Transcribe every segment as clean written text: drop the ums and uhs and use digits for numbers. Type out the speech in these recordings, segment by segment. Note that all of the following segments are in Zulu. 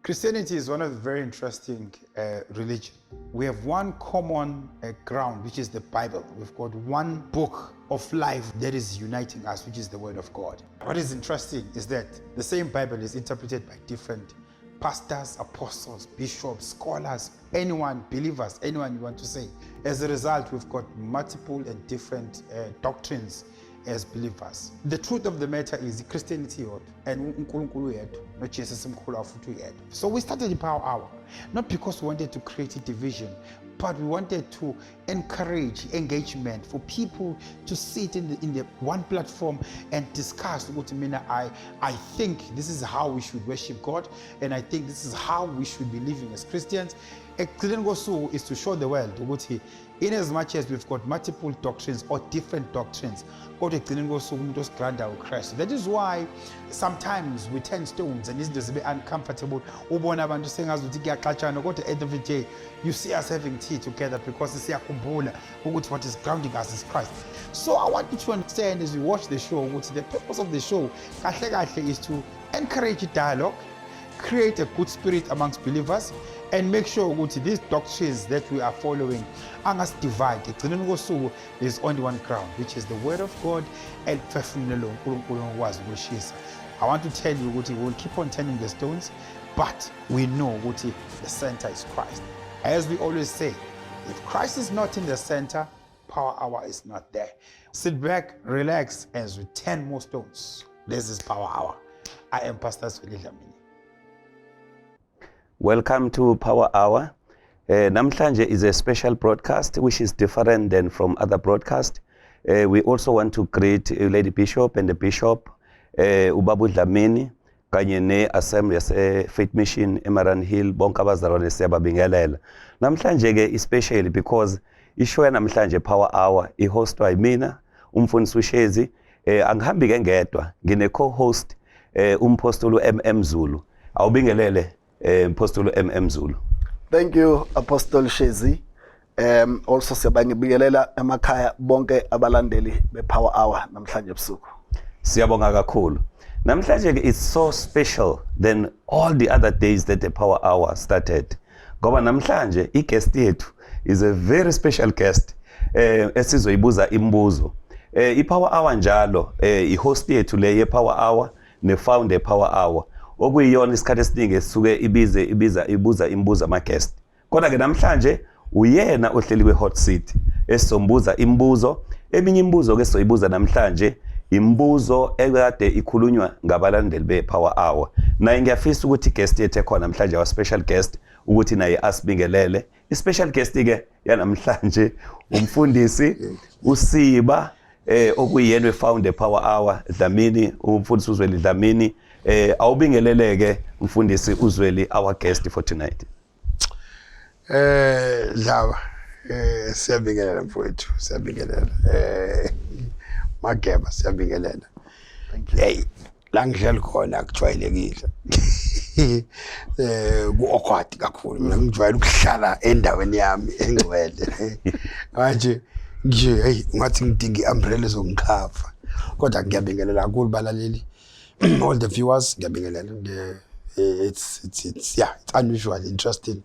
Christianity is one of the very interesting religion. We have one common ground, which is the Bible. We've got one book of life that is uniting us, which is the Word of God. What is interesting is that the same Bible is interpreted by different pastors, apostles, bishops, scholars, anyone, believers, anyone you want to say. As a result, we've got multiple and different doctrines as believers. The truth of the matter is Christianity and uNkulunkulu yedwa, not Jesus mkhulu afuthi yedwa. So we started the Power Hour, not because we wanted to create a division, but we wanted to encourage engagement for people to sit in the one platform and discuss. I think this is how we should worship God, and I think this is how we should be living as Christians. Ekugcineni is to show the world ukuthi in as much as we've got multiple doctrines or different doctrines, kodwa ekugcineni kosuku umuntu osigranda uChrist. That is why sometimes we turn stones and izinto zibe uncomfortable. Ubona abantu sengazuthi kuyaxatshana, kodwa at the end of the day you see us having tea together because siyakhumbula ukuthi what is grounding us is Christ. So I want you to understand as we watch the show ukuthi the purpose of the show kahle kahle is to encourage dialogue, create a good spirit amongst believers, and make sure ukuthi these doctrines that we are following divide. There's only one ground, which is the Word of God and I want to tell you we will keep on turning the stones, but we know the center is Christ. As we always say, if Christ is not in the center, Power Hour is not there. Sit back, relax, as we turn more stones. This is Power Hour. I am Pastor Zweli Dlamini. Welcome to Power Hour. Namhlanje is a special broadcast which is different than from other broadcasts. We also want to greet Lady Bishop and the Bishop, Ubabu Dlamini, kanye ne-Assembly yase-Faith Mission eMaran Hill, bonke abazalwane siyababingelela. Namhlanje ke especially because ishow namhlanje Power Hour ihostwa yimina, umfundisi uShezi. Angihambi ke ngedwa, ngine co-host umpostoli MM Zulu. Awubingelele Apostle Zulu. Thank you, Apostle Shezi. Also siyabingelela emakhaya bonke abalandeli be-Power Hour namhlanje ebusuku. Siyabonga kakhulu. Namhlanje is so special than all the other days that the Power Hour started. Ngoba namhlanje i-guest yethu is a very special guest. Esizoyibuza imibuzo. I-Power Hour njalo i-host yethu le ye-Power Hour ne-founder ye-Power Hour. Okuyiyona isikhathi esiningi esuke ibuza imibuzo ama-guest. Kodwa ke namhlanje uyena ohleli kwe-hot seat esizombuza imibuzo. Eminye imibuzo ke sizoyibuza namhlanje imibuzo ekade ikhulunywa ngabalandeli be-Power Hour. Naye ngiyafisa ukuthi i-guest yethu ekhona namhlanje our special guest ukuthi naye asibingelele. I-special guest ke yanamhlanje umfundisi uSiba okuyena we-founder Power Hour Dlamini, umfundisi uZweli Dlamini. Awubingeleleke mfundisi uZweli, our guest for tonight. Dlawa siyabingelela mfowethu, siyabingelela. Mageba siyabingelela. Thank you. Hey, la ngihlala khona akujwayelekile. Ku-awkward kakhulu. Mina ngijwayele ukuhlala endaweni yami engcwele. Manje nje hey ngathi ngidinga i-umbrella zongikhava. Kodwa ngiyabingelela kakhulu balaleli. All the viewers, it's unusual, interesting.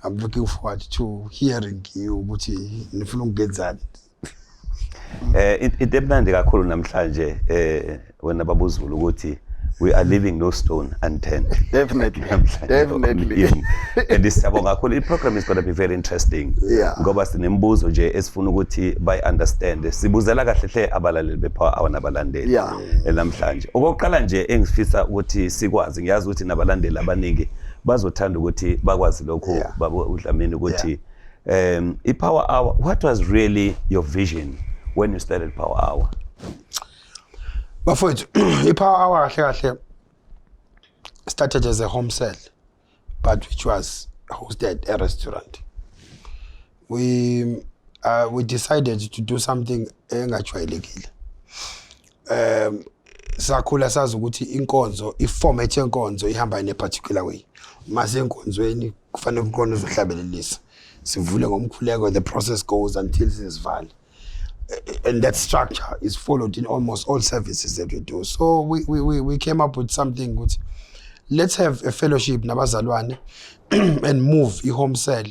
I'm looking forward to hearing you ukuthi nifuna ukugenzani. Idemnandi kakhulu namhlanje wena baba uZulu ukuthi we are leaving no stone unturned. Definitely. Definitely. And this program is going to be very interesting. Yeah. Ngoba sinembuzo nje esifuna ukuthi bay understand. Sibuzela kahle hle abalaleli bePower Hour nabalandeli. Yeah. Namhlanje. Okokuqala nje engifisa ukuthi sikwazi, ngiyazi ukuthi nabalandeli abaningi bazothanda ukuthi bakwazi lokho baba uDlamini ukuthi iPower Hour, what was really your vision when you started Power Hour? Bafowethu, iPower Hour kahle started as a home cell, but which was hosted a restaurant. We decided to do something engajwayelekile. Sakhula sazi ukuthi inkonzo, i-format yenkonzo ihamba in a particular way. Mase enkonzweni kufanele ukona uzohlabelelisa. Sivule ngomkhuleko, the process goes until sesivala. And that structure is followed in almost all services that we do. So we came up with something which let's have a fellowship nabazalwane and move home cell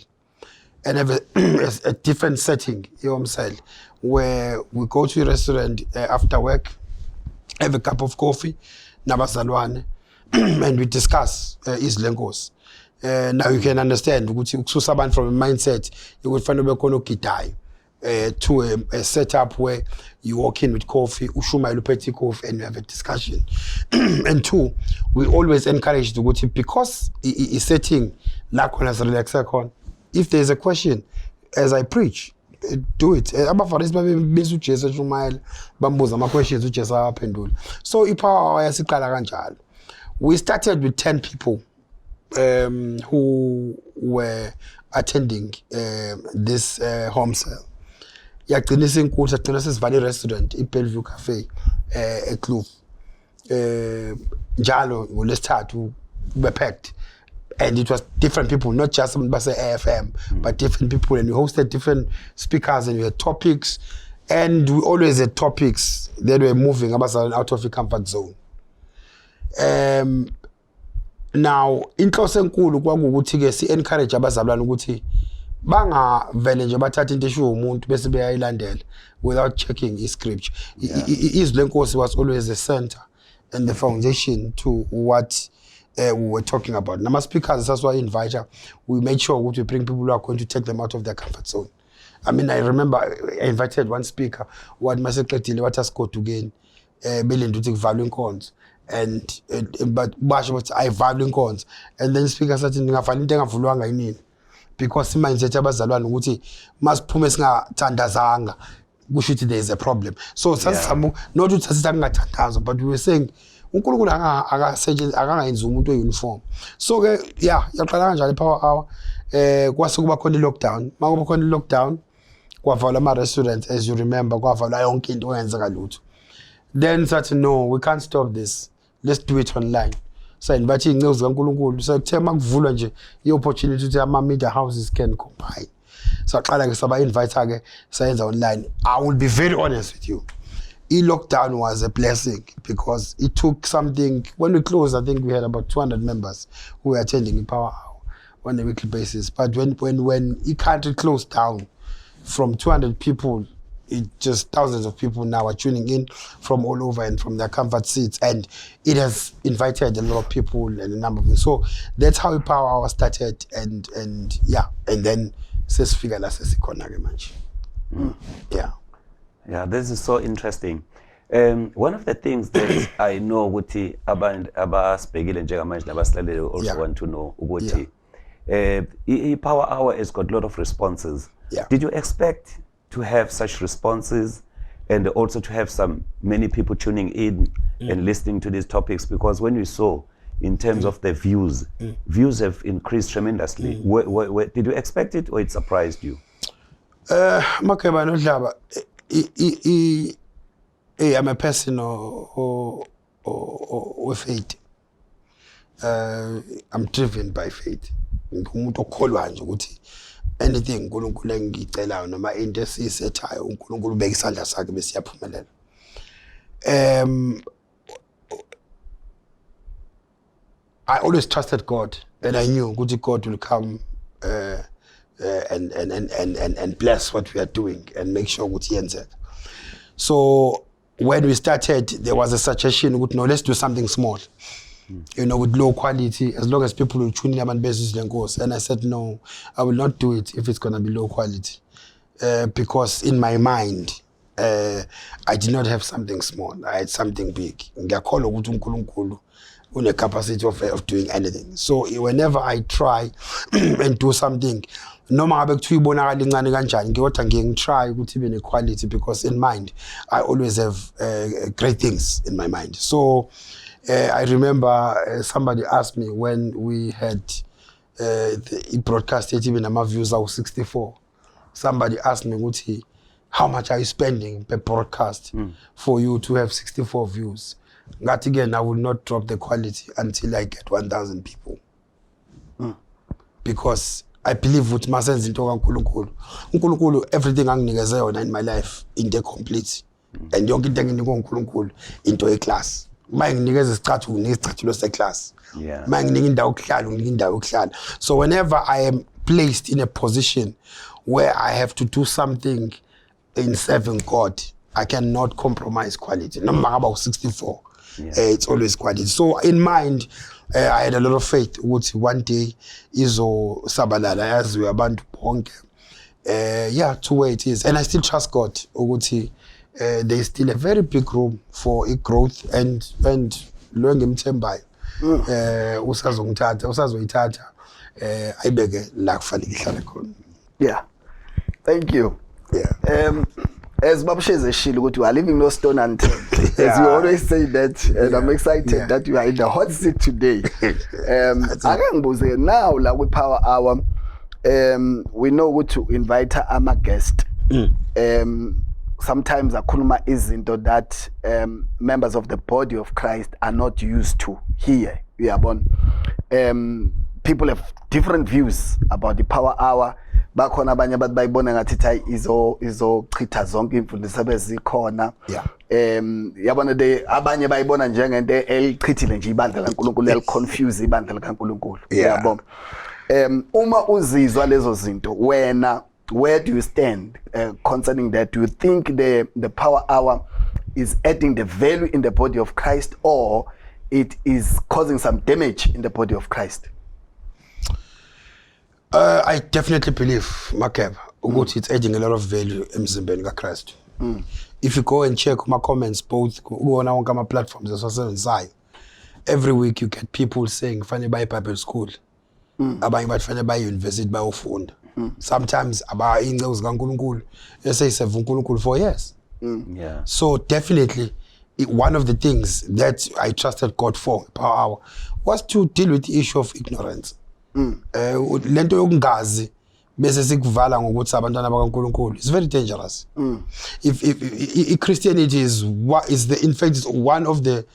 and have a different setting home cell where we go to a restaurant after work, have a cup of coffee nabazalwane and we discuss izilengos. Now you can understand ukuthi ukususa abantu from a mindset ukuthi fanele bekhona ogidayo to a setup where you walk in with coffee, ushumayela uphethe coffee and you have a discussion. And two, we always encourage ukuthi because is setting la khona relaxa khona, if there's a question as I preach, do it. Abafarisi babeza uJesu eshumayela bambuza ama questions uJesu aphendula. So ipower yasiqala kanjalo. We started with 10 people who were attending this home cell. Yagcina inkulu sagcina sesivale restaurant iBellevue Cafe eKloof. Njalo ngolesithathu we packed. And it was different people, not just some base AFM, but different people, and we hosted different speakers and we had topics, and we always had topics that were moving out of the comfort zone. Now inhloso enkulu kwakukuthi ke si encourage abazalwane ukuthi bangavele nje bathatha into eshiwo umuntu bese beyayilandela without checking scripture. Izwenkosi was always the center and the foundation to what we were talking about. Nama speakers, that's why I invite her. We made sure we bring people who are going to take them out of their comfort zone. I mean, I remember I invited one speaker who had my secretary what us go to gain billion to take value cons. And but I value cons. And then speaker said ngafana into engavulwanga yini because mindset abazalwane ukuthi masiphume singathandazanga kusho ukuthi there is a problem. So sasisamu not ukuthi singathandaza, but we were saying uNkulunkulu akangayenza umuntu ouniform. So ke yaqala kanjalo ipower hour kwase kuba khona lockdown. Makuba khona lockdown kwavalwa ama restaurants, as you remember, kwavalwa yonke into oyenzeka lutho. Then said no, we can't stop this. Let's do it online. So invite inceku zikaNkulunkulu. So kuthe makuvulwa nje i-opportunity ukuthi ama media houses can combine. So qala ke saba invite ke sayenza online. I will be very honest with you. Lockdown was a blessing because it took something. When we closed, I think we had about 200 members who were attending the power hour on a weekly basis. But when the country closed down, from 200 people, it just thousands of people now are tuning in from all over and from their comfort seats, and it has invited a lot of people and a number of them. So that's how the power hour started, and then says figure last much. Yeah, this is so interesting. One of the things that I know ukuthi abasibhekile njengamanje nabasilaleli also want to know ukuthi power hour has got a lot of responses. Did you expect to have such responses and also to have many people tuning in and listening to these topics? Because when we saw in terms of the views have increased tremendously. Did you expect it or it surprised you? Makeba no Dlaba, I'm a person with faith. I'm driven by faith. Ngumuntu okholwa nje ukuthi anything uNkulunkulu engicelayo noma into esisethayo uNkulunkulu ubeka isandla sakhe bese siyaphumelela. I always trusted God, and I knew God will come and bless what we are doing and make sure ukuthi yenzeka. So when we started, there was a suggestion, no, let's do something small, with low quality, as long as people will tune in and basis lenkosi. And I said, no, I will not do it if it's going to be low quality. Because in my mind, I did not have something small. I had something big. Ngiyakholwa ukuthi uNkulunkulu une capacity of doing anything. So whenever I try and do something, noma ngabe kuthiwa ibonakala incane kanjani, kodwa ngiyengitry ukuthi ibe ne-quality, because in mind I always have great things in my mind. So I remember somebody asked me when we had the broadcast even my views are 64. Somebody asked me ukuthi, how much are you spending per broadcast for you to have 64 views? That again, I will not drop the quality until I get 1,000 people. Because I believe with my sense into uNkulunkulu, everything anginikeze yona in my life into complete. And yonke into enginikwe uNkulunkulu into a class. manginikeza isicathulo ngesicathulo seclass Yeah. manginika indawo yokuhlala. So whenever I am placed in a position where I have to do something in serving God, I cannot compromise quality. No matter about 64, it's always quality. So in mind, I had a lot of faith. One day, izo sabalala yaziwe abantu bonke. Yeah, to where it is, and I still trust God. There is still a very big room for growth and lo ngimthembayo. Usazoyithatha ayibeke la kufanele ihlale khona. Yeah. Thank you. Yeah. As Baba Shezi shilo ukuthi you are leaving no stone unturned. As you always say that, and I'm excited that you are in the hot seat today. Ake ngibuze now la with Power Hour, we know what to invite a guest. Sometimes akhuluma izinto that members of the body of Christ are not used to here. Uyabona. People have different views about the Power Hour. Bakhona abanye abantu bayibona ngathi hayi izochitha zonke imfundiso bezikhona. Yabona abanye bayibona njengento elichithile nje ibandla laNkulunkulu eliconfuse ibandla likaNkulunkulu. Uyabona. Uma uzizwa lezo zinto wena, where do you stand concerning that? Do you think the Power Hour is adding the value in the body of Christ, or it is causing some damage in the body of Christ? I definitely believe, Makeba, it's adding a lot of value emzimbeni kaKristu. If you go and check my comments, both on our platforms as well as every week you get people saying, "Fanele buy Bible school, abanye bathi fanele buy university bayofunda." Sometimes aba ingcezu zikaNkulunkulu esayiseva uNkulunkulu for years. Yeah. So definitely, one of the things that I trusted God for, Power Hour, was to deal with the issue of ignorance. Lento yokungazi bese sikuvala ngokuthi abantwana bakaNkulunkulu, it's very dangerous. If Christianity is in fact is one of the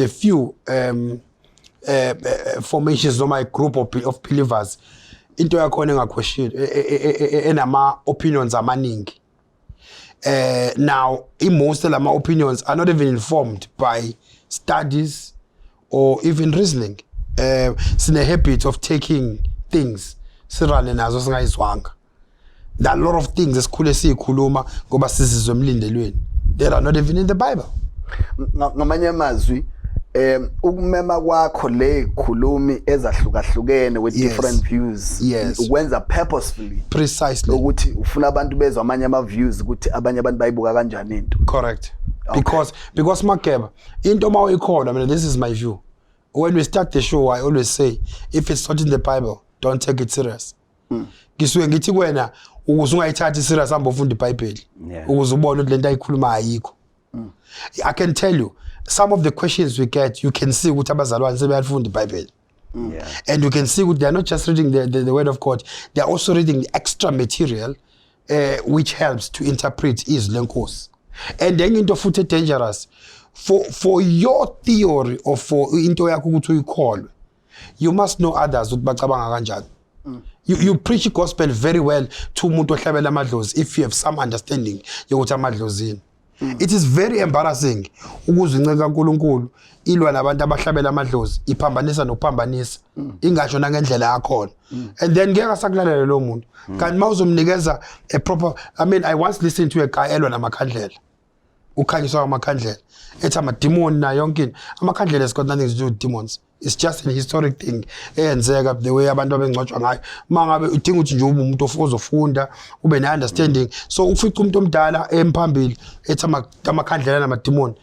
few formations of my group of believers into yakhona engaquestion enama opinions amaningi. Now most of my opinions are not even informed by studies or even reasoning. Sine habit of taking things sirane nazo singayizwanga. There are a lot of things esikhule sikhuluma ngoba sizizwe emlindelweni that are not even in the Bible. Ngamanye amazwi ukumema kwakho le khulumi ezahlukahlukene with different views ukwenza purposefully, precisely ukuthi ufuna abantu bezwe amanye ama views ukuthi abanye abantu bayibuka kanjani into. Correct. Because Makeba, into mayikhona, I mean, this is my view. When we start the show, I always say, if it's not in the Bible, don't take it serious. Ngiswe ngithi wena ukuze ungayithathi serious hamba ufunda iBhayibheli ukuze ubone ukuthi lento ayikhuluma ayikho. I can tell you some of the questions we get, you can see ukuthi abazalwane sebeyafunda iBhayibheli. And you can see they are not just reading the word of God, they are also reading the extra material which helps to interpret izwi lenkosi. And then into futhi dangerous for your theory or for into yakho ukuthi uyikholwe, you must know others ukuthi bacabanga kanjani. You preach gospel very well to umuntu ohlabela amadlozi if you have some understanding yokuthi amadlozini. It is very embarrassing ukuzinceka kaNkulunkulu ilwa nabantu abahlabela amadlozi iphambanisa nokuphambanisa ingasho nangendlela yakhona, and then ngeke sakulalele lo muntu kanti mawuzomnikeza a proper. I mean, I once listened to a guy elwa namakhandlela, ukhanyiswa amakhandlela ethi amademon na yonke amakhandlela has got nothing to do with demons. It's just an historic thing eyenzeka the way abantu abengcwatshwa ngayo. Mangabe udinga ukuthi nje umuntu ozofunda ube ne understanding, so ufica umuntu omdala emphambili ethi amakhandlela namademon,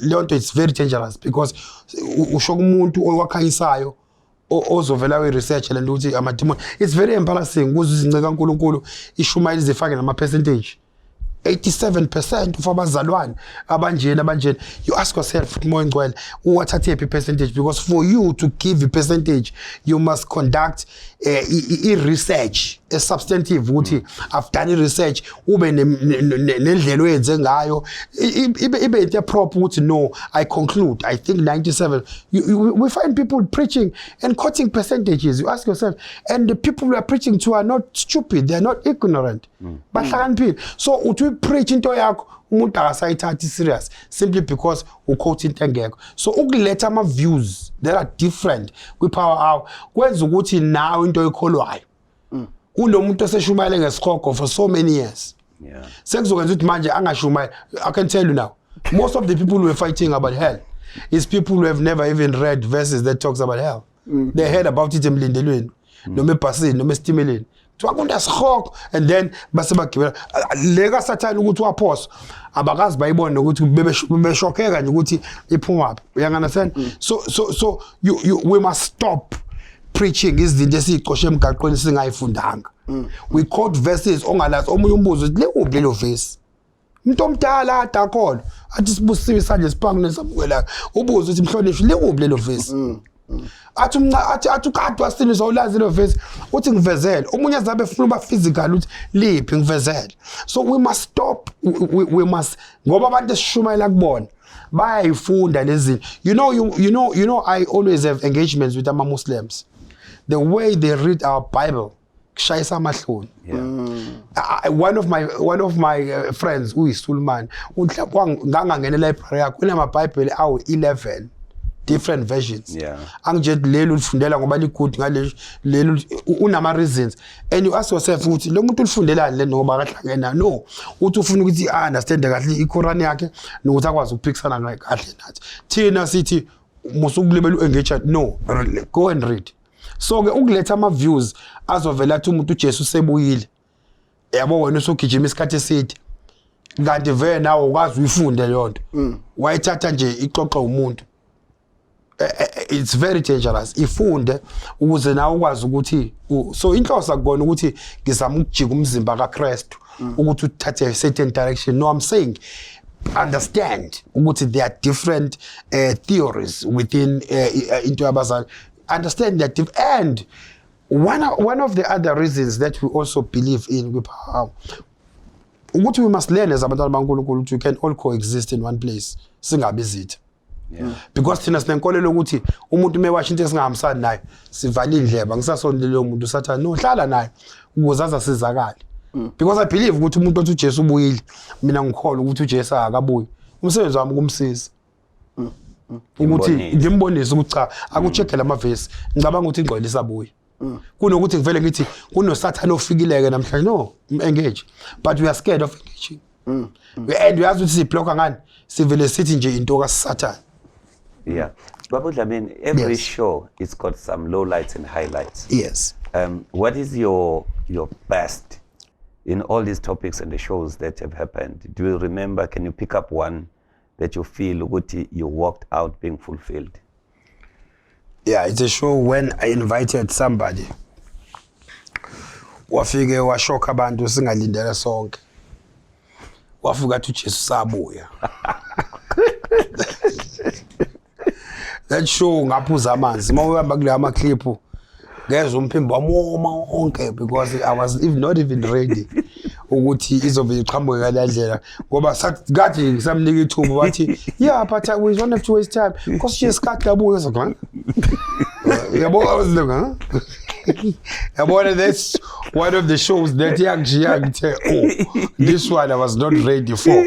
leyo nto it's very dangerous because usho umuntu owakhanyisayo ozovela we research le nto ukuthi amademon. It's very embarrassing ukuzinceka kaNkulunkulu ishumayeli zifake nama percentage 87% of abazalwane abanjeni. You ask yourself more ngcwele wathathe a percentage, because for you to give a percentage you must conduct a research, a substantive ukuthi I've done a research ube nendlela oyenze ngayo ibe into proper ukuthi no, I conclude I think 97. We find people preaching and quoting percentages. You ask yourself, and the people we are preaching to are not stupid, they are not ignorant, bahlakaniphile. So uthi upreach into yakho umuntu akasayithathi serious simply because uquote into engekho. So ukuletha ama views that are different kwi power hour kwenza ukuthi nawe into oyikholwayo unomuntu oseshumayele ngesikhogo for so many years. Yeah. Sekuzokwenza ukuthi manje angashumayela. I can tell you now, most of the people who are fighting about hell is people who have never even read verses that talks about hell. They heard about it emlindelweni noma ebhasini noma estimeleni. Twakunda sikhoko and then base bagibela leka sathana ukuthi waphosa abakazi bayibone ukuthi bebeshokheka nje ukuthi iphuma apha. You understand? So we must stop preaching izinto esicoshe emgaqweni singayifundanga. We quote verses ongalazi omunye umbuzo uthi lekuphi lelo verse. Umuntu omdala adakhola athi sibusiwe sanje siphangu nesabukwela ubuzo uthi mhlonishwe lekuphi lelo verse. Athi ukade wasinisa ulazi lo verse uthi ngivezele omunye azabe efuna uba physical uthi liphi ngivezele. So we must stop, we must ngoba abantu esishumayela kubona bayayifunda lezi. You know I always have engagements with ama Muslims. The way they read our Bible kushayisa amahloni. One of my friends uyisulman ngangangena library yakho kunama Bible awu 11 different versions. Yeah. Angije lelo ulifundela ngoba ligood ngale lelo unama reasons and you ask yourself ukuthi lo muntu ulifundelani le ngoba akahlangena no uthi ufuna ukuthi understand kahle iQuran yakhe nokuthi akwazi ukuphikisana naye kahle nathi thina sithi musukulibela uengage no go and read. So ke ukuletha ama views azovela athi umuntu uJesu sebuyile yabo wena usugijima isikhathi eside kanti vele nawe ukwazi uyifunde leyo nto wayithatha nje ixoxa umuntu. It's very dangerous. Ifunde ukuze nawe ukwazi ukuthi so inhloso akubona ukuthi ngizama ukujika umzimba kaKristu ukuthi uthathe a certain direction. No, I'm saying understand ukuthi there are different theories within into yabazali. Understand that and one of the other reasons that we also believe in ukuthi we must learn as abantwana baNkulunkulu ukuthi we can all coexist in one place singabi zitha. Yeah. Because thina sinenkolelo ukuthi umuntu mewasha into esingahambisani naye sivala indleba ngisasondele lo muntu sathana no hlala naye ukuze azasizakala. Because I believe ukuthi umuntu othi uJesu ubuyile mina ngikholwa ukuthi uJesu akabuyi umsebenzi wami kumsiza ukuthi ngimbonise ukuthi cha akucheckela ama verse ngicabanga ukuthi ingcwele isabuya kunokuthi ngivele ngithi kunosathana ofikileke namhlanje no engage but we are scared of engaging and we have to see block ngani sivele sithi nje into kaSathana. Yeah. Baba Dlamini, every Yes. show it's got some lowlights and highlights. Yes. What is your best in all these topics and the shows that have happened? Do you remember, can you pick up one that you feel ukuthi you walked out being fulfilled? Yeah, it's a show when I invited somebody. Wafike washoka abantu singalindele sonke. Wafika uthi uJesu sabuya. That show ngaphuza amanzi. Mawuhamba kule ama clip ngezwe umphimbo wamoma onke because I was not even ready ukuthi izobe iqhamuke kalandlela ngoba sathi kade ngisamnika ithuba bathi yeah but we don't have to waste time because she isikhathi labuye so yabo awuzilunga yabo that's one of the shows that young this one I was not ready for.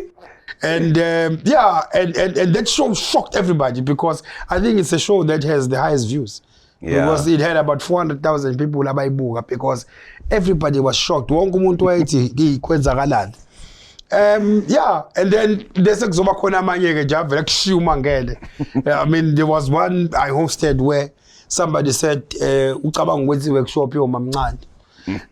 And yeah, and that show shocked everybody because I think it's a show that has the highest views. Yeah. Because it had about 400,000 people abayibuka because everybody was shocked. Wonke umuntu wayethi kwenzakalani. Yeah, and then there's kuzoba khona amanye ke nje vele kushiya umangele. I mean there was one I hosted where somebody said ucabanga ukwenza workshop yomamncane.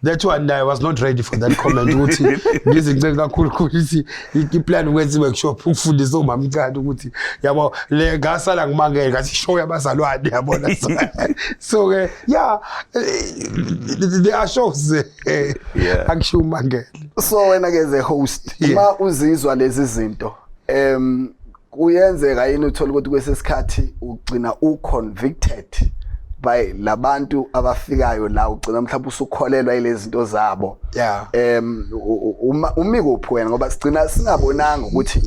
That one I was not ready for that comment ukuthi ngizince kakhulu ukuthi iplan ukwenza workshop ukufundisa omamncane ukuthi yabo le ngasala ngimangele ngathi show yabazalwane yabona so yeah there are shows akusho umangele. So wena ke as a host uma uzizwa lezi zinto kuyenzeka yini uthola ukuthi kwesesikhathi ugcina uconvicted by labantu abafikayo la ugcina mhlawumbe usukholelwa ilezi zinto zabo. Yeah. Umiko uphi wena ngoba sigcina singabonanga ukuthi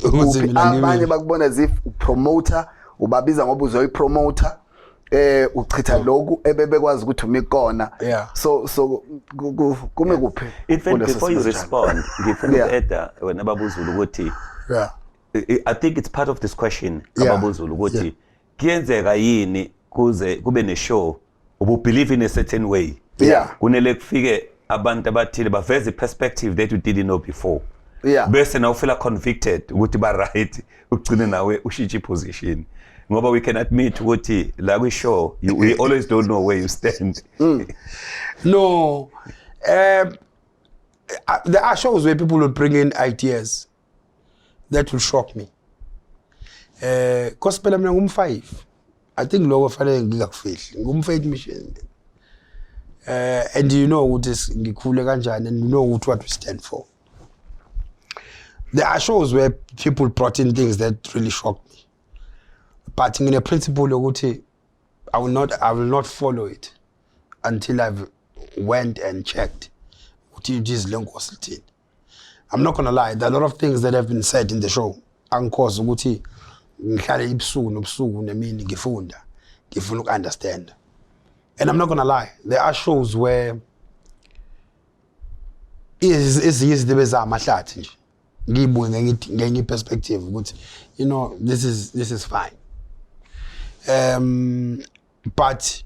abanye bakubona as if upromoter ubabiza ngoba uzoyipromoter uchitha lokhu ebebekwazi ukuthi umikona so kume kuphi in fact before you respond ngifuna ueda wena babuzulu ukuthi I think it's part of this question ababuzulu ukuthi kuyenzeka yini kuze kube ne show ubu believe in a certain way kunele kufike abantu abathile baveze perspective that you didn't know before bese na ufila convicted ukuthi ba right ugcine nawe ushintshe position ngoba we can admit ukuthi la we show we always don't know where you stand. No, there are shows where people will bring in ideas that will shock me. Cause phela mina ngum5 I think lokho fanele ngikufihli ngum5 mission and you know ukuthi ngikhule kanjani and you know what we stand for. There are shows where people brought in things that really shocked me. But in a principle yokuthi I will not follow it until I've went and checked what it is lenkosi lithini. I'm not gonna lie, there are a lot of things that have been said in the show. Angikhoza ukuthi ngihlale ibusuku nobusuku nemini ngifuna understand. And I'm not gonna lie, there are shows where izinto bezamahlathi nje. Ngibuye ngenye perspective ukuthi you know this is fine. But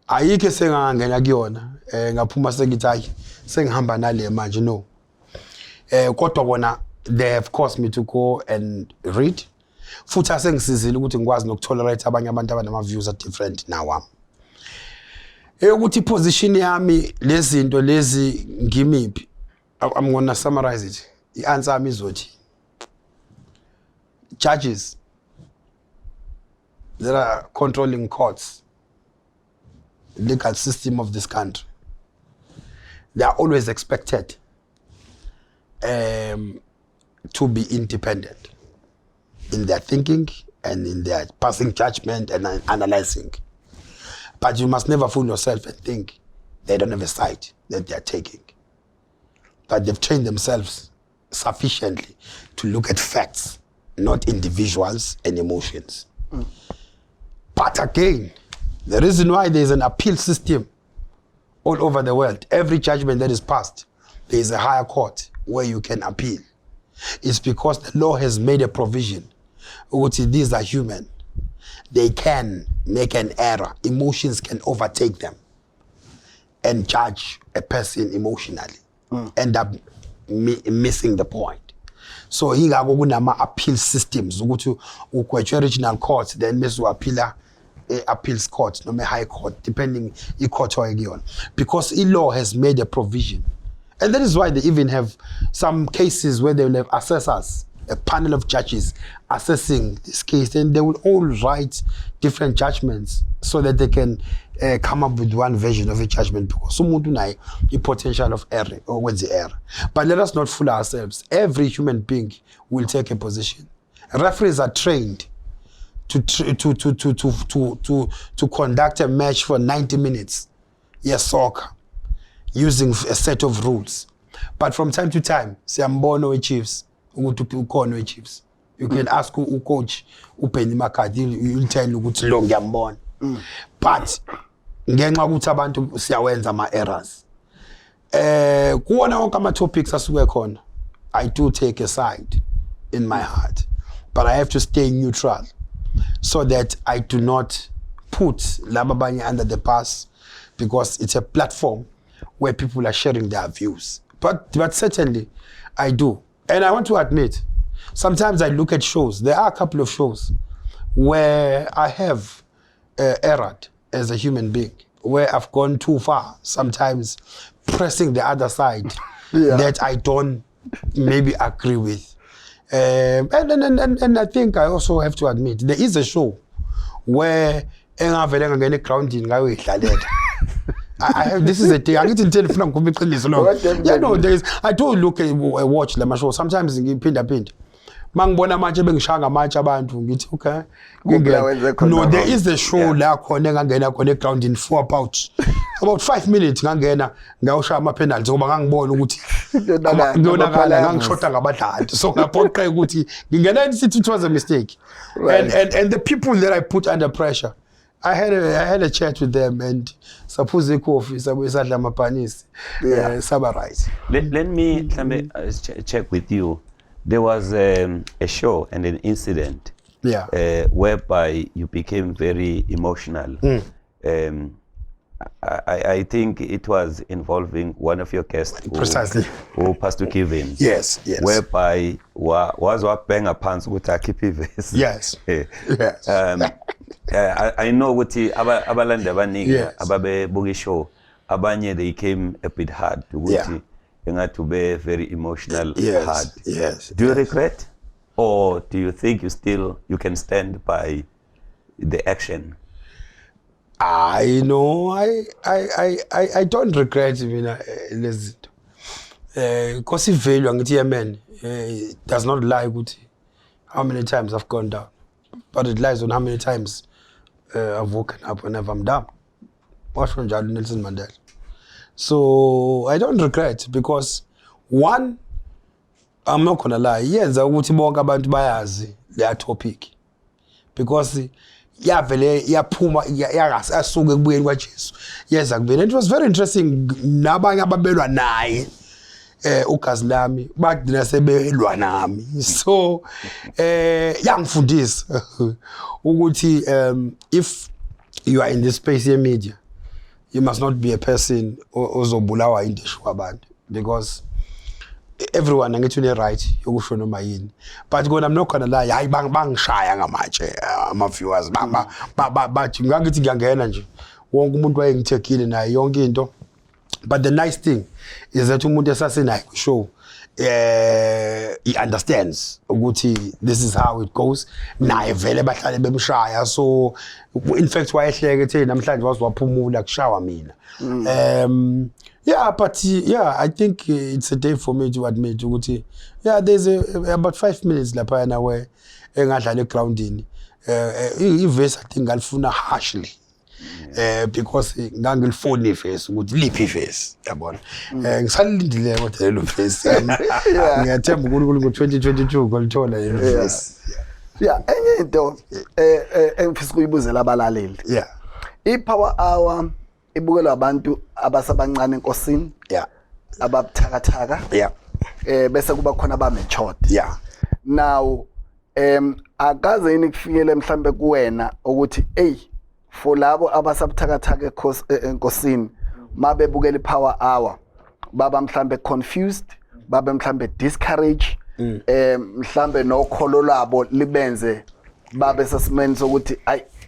ayike sengangena kuyona ngaphuma sengithi hayi sengihamba nale manje no. Kodwa bona they have caused me to go and read. Futhi asengisizile ukuthi ngikwazi nokutolerate abanye abantu abanama views are different nawami. Ukuthi position yami lezinto lezi ngimiphi. I'm going to summarize it. The answer is izothi judges that are controlling courts, legal system of this country, they are always expected to be independent in their thinking and in their passing judgment and analyzing. But you must never fool yourself and think they don't have a side that they are taking. But they've trained themselves sufficiently to look at facts, not individuals and emotions. But again, the reason why there is an appeal system all over the world, every judgment that is passed, there is a higher court where you can appeal. It's because the law has made a provision. These are human. They can make an error. Emotions can overtake them and judge a person emotionally. End up missing the point. So hingako kunama appeal systems ukuthi ukweche regional court then bese uappeala appeals court noma high court depending court oyekuyona, because law has made a provision. And that is why they even have some cases where they will have assessors, a panel of judges assessing this case, and they will all write different judgments so that they can come up with one version of a judgment, because umuntu naye the potential of error or when's the error. But let us not fool ourselves. Every human being will take a position. Referees are trained to conduct a match for 90 minutes. Yes, soccer, using a set of rules. But from time to time, siyambona we-Chiefs, ukhona we-Chiefs. You can ask coach uPenny Makadi, you'll tell you ukuthi lo ngiyambona. But ngenxa ukuthi abantu siyawenza ama errors. Kuona wonke ama topics asuke khona, I do take a side in my heart, but I have to stay neutral so that I do not put lababanye under the bus, because it's a platform where people are sharing their views. But certainly I do. And I want to admit, sometimes I look at shows. There are a couple of shows where I have erred as a human being, where I've gone too far, sometimes pressing the other side that I don't maybe agree with. And I think I also have to admit, there is a show where I have, this is a thing. I need to tell you, yeah, no, there is. I do look at watch the show. Sometimes you pinda. Mangbona manje bengishanga manje abantu ngithi okay. No, there is a show la khona ngangena khona ground in 4 about 5 minutes ngangena ngawusha ama penalties ngoba ngangibona ukuthi ngiyonakala ngangishota ngabadlali. So ngaphoqa ukuthi ngingena sithi it was a mistake. And the people that I put under pressure, I had a chat with them and suppose they coffee sabuyisadla amapanisi. Saba right. Let me check with you. There was a show and an incident whereby you became very emotional. I think it was involving one of your guests. Precisely. Who Pastor Kevin. Yes. Whereby was wapenga pants with a verse. Yes. Yes. I know what abalanda abaningi ababe buki show abanye they came a bit hard to to be very emotional hard. Yes. Do you regret, or do you think you can stand by the action? I know I don't regret lezi zinto. Because ivelu angithi yemen does not lie ukuthi how many times I've gone down, but it lies on how many times I've woken up whenever I'm down. Washo njalo Nelson Mandela. So I don't regret because one, I'm not gonna lie, yenza ukuthi bonke abantu bayazi le topic because yavele yaphuma yasuke kubuyeni kwaJesu yeza kubeni. It was very interesting nabanye ababelwa naye ugazi lami bagcina sebelwa nami. So yangifundisa ukuthi if you are in this space ye media, you must not be a person ozobulawa indeshu abantu because everyone angithi une right yokusho noma yini. But when I'm not gonna lie, hayi bangishaya ngamatshe ama viewers bathi ngithi ngiyangena nje wonke umuntu wayengithekile naye yonke into. But the nice thing is that umuntu esasenayo show he understands ukuthi this is how it goes. Naye vele bahlale bemshaya. So in fact wayehleke ethi namhlanje waziwaphumula kushawa mina. I think it's a day for me to admit ukuthi there's about 5 minutes lapha na where engadlala egroundini iverse I think ngalifuna harshly because ngangilifona iverse ukuthi liphi iverse yabona ngisalindile kodwa lelo verse ngiyathemba uNkulunkulu ngo2022 ngolithola lelo verse. Enye into engifisa ukuyibuzela abalaleli. I-power hour ibukelwa abantu abasabancane enkosini ababuthakathaka bese kuba khona abamatured. Now akaze yini kufikele mhlambe kuwena ukuthi for labo abasabuthakathaka enkosini mabebukela i-power hour baba mhlambe confused, baba mhlambe discouraged, mhlambe nokholo lwabo libenze babe sesimeni sokuthi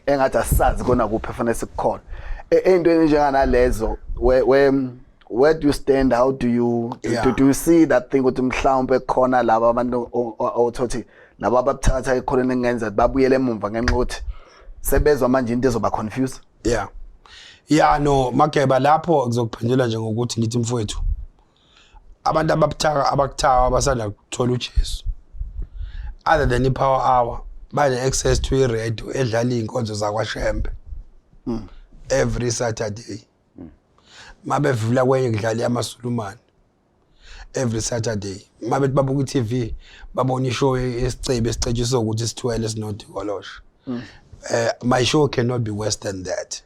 engathi asazi kona kuphi fanele sikukhola. Entweni njenganalezo where do you stand? How do you do you see that thing ukuthi mhlawumbe khona laba abantu othothi laba ababuthakatha ekhona engenza babuyele emumva ngenxa ukuthi sebezwa manje into ezoba confuse? No Makeba lapho ngizokuphendula nje ngokuthi ngithi mfowethu abantu abakuthawa abasanda kuthola uJesu other than i-power hour bane access to i-radio edlala inkonzo zakwaShembe every Saturday. Mabevula kwenye kudlala yamaSulumane every Saturday. Mabethi babuka iTV babona ishow esicebe esicetshiswa ukuthi sithwele sinoti kolosha. My show cannot be worse than that.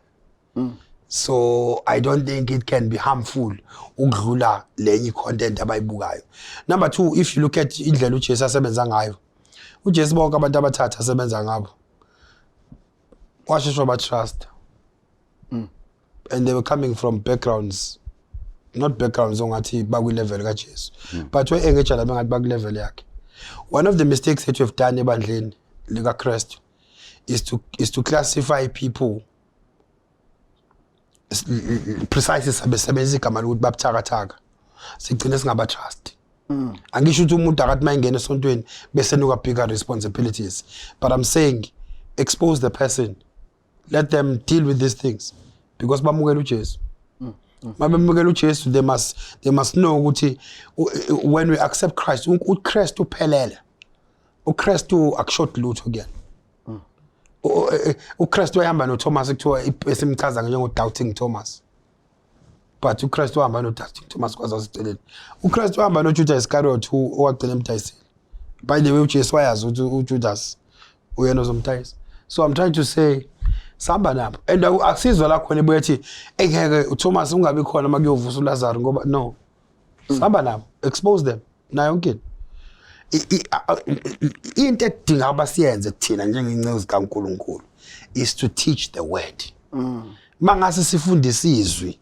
So I don't think it can be harmful ukudlula lenye content abayibukayo. Number 2, if you look at indlela uJesu asebenza ngayo, uJesu bonke abantu abathatha asebenza ngabo washishwa ba trust. And they were coming from backgrounds, not backgrounds ongathi bakwi level kaJesu, but we engage la bengathi bakwi level yakhe. One of the mistakes that we've done ebandleni lika Christ is to classify people precisely sabesebenzisa igama lokuthi babuthakathaka sigcine singaba trust. Angisho ukuthi umuntu akathi mayingena esontweni bese nuka bigger responsibilities, but I'm saying expose the person, let them deal with these things because bamukela uJesu. Mabemukela uJesu, they must know ukuthi when we accept Christ, uChrist uphelele, uChrist akushot lutho again. uChrist wahamba noThomas ekuthiwa esimchaza njengo doubting Thomas, but uChrist wahamba no doubting Thomas kwaze wasiceleni. uChrist wahamba no Judas Iscariot owagcina emtayiseni. By the way uJesu wayazi ukuthi uJudas uyena ozomtayisa. So I'm trying to say sihamba nabo and akusizwa la khona ebuyethi engeke uThomas ungabi khona makuyovusa uLazarus ngoba no sihamba nabo expose them nayo yonke into edinga abasiyenze thina njengenceke zikaNkulunkulu is to teach the word mangase sifundisa izwi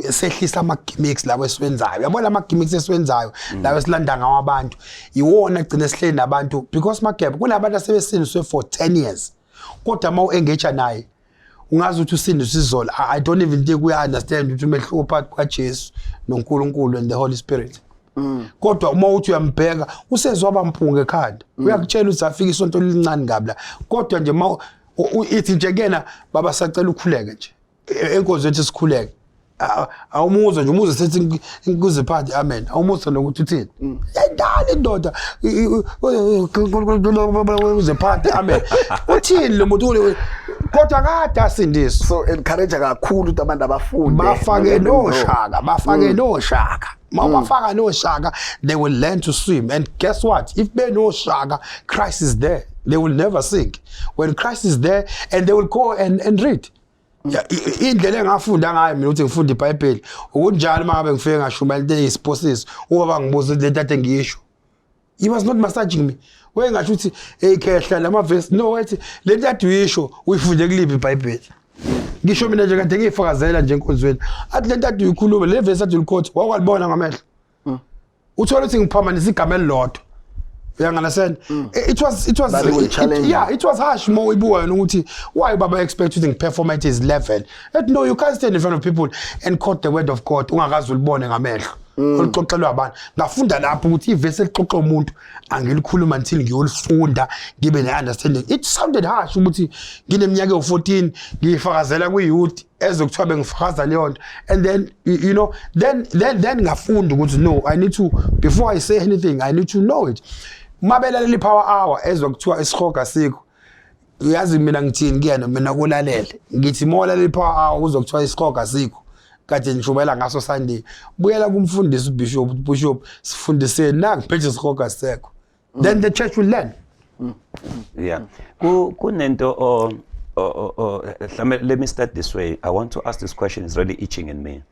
sehlisa ama-gimmicks lawo esiwenzayo yabona ama-gimmicks esiwenzayo lawo esilanda ngawo abantu iwona egcina sihleli nabantu because mageba kunabantu asebesindiswe for 10 years kodwa uma u-engage naye ungazi ukuthi usindiswe izolo I don't even think uya-understand ukuthi umehluko phakathi kwaJesu noNkulunkulu and the Holy Spirit kodwa uma uthi uyambheka usezwa abampunga ekhanda uyakutshela ukuthi afika isonto lincane kabla kodwa nje uma ithi nje kena baba sacela ukhuleke nje enkonzo ethi sikhuleke awumuza nje umuza sethi kuziphathi amen awumuza nokuthi uthini yayidala indoda uziphathi amen uthini lo muntu kodwa kade asindiswa so encourage kakhulu ukuthi abantu abafunde bafake noshaka mawafaka noshaka they will learn to swim and guess what if they no shaka Christ is there they will never sink when Christ is there and they will go and read indlela engafunda ngayo mina ukuthi ngifunda iBhayibheli ukunjalo mangabe ngifike ngashumayela into eyisiphosiso ubaba ngibuza le ntate ngiyisho he was not massaging me wengasho ukuthi hey khehla lama verse no wathi le ntate uyisho uyifunde kuliphi iBhayibheli ngisho mina nje kade ngiyifakazela nje enkonzweni athi le ntate uyikhuluma le verse athi ulikhothi wakwalibona ngamehlo uthola ukuthi ngiphamanisa igama elilodwa uyangalasena it was harsh more ibuwa ukuthi why baba expect ukuthi ngiperform at his level but no you can't stand in front of people and quote the word of God ungakazi ulibone ngamehlo olixoxelwa abantu ngafunda lapho ukuthi ivesi elixoxa umuntu angilikhuluma until ngiyolifunda ngibe ne-understanding it sounded harsh ukuthi ngineminyaka ewu-14 ngiyifakazela kwi-youth ezokuthiwa bengifakaza leyo nto and then you know then ngafunda ukuthi no I need to before I say anything I need to know it mabelalela i-power hour ezokuthiwa isihoga sikho uyazi mina ngithini kuyena mina kulalele ngithi molalela i-power hour uzokuthiwa isihoga sikho kade ngishumayela ngaso Sunday buyela kumfundisi ubishop sifundiseni ngiphethe isihoga sekho then the church will learn yeah kunento let me start this way. I want to ask this question, it's really itching in me.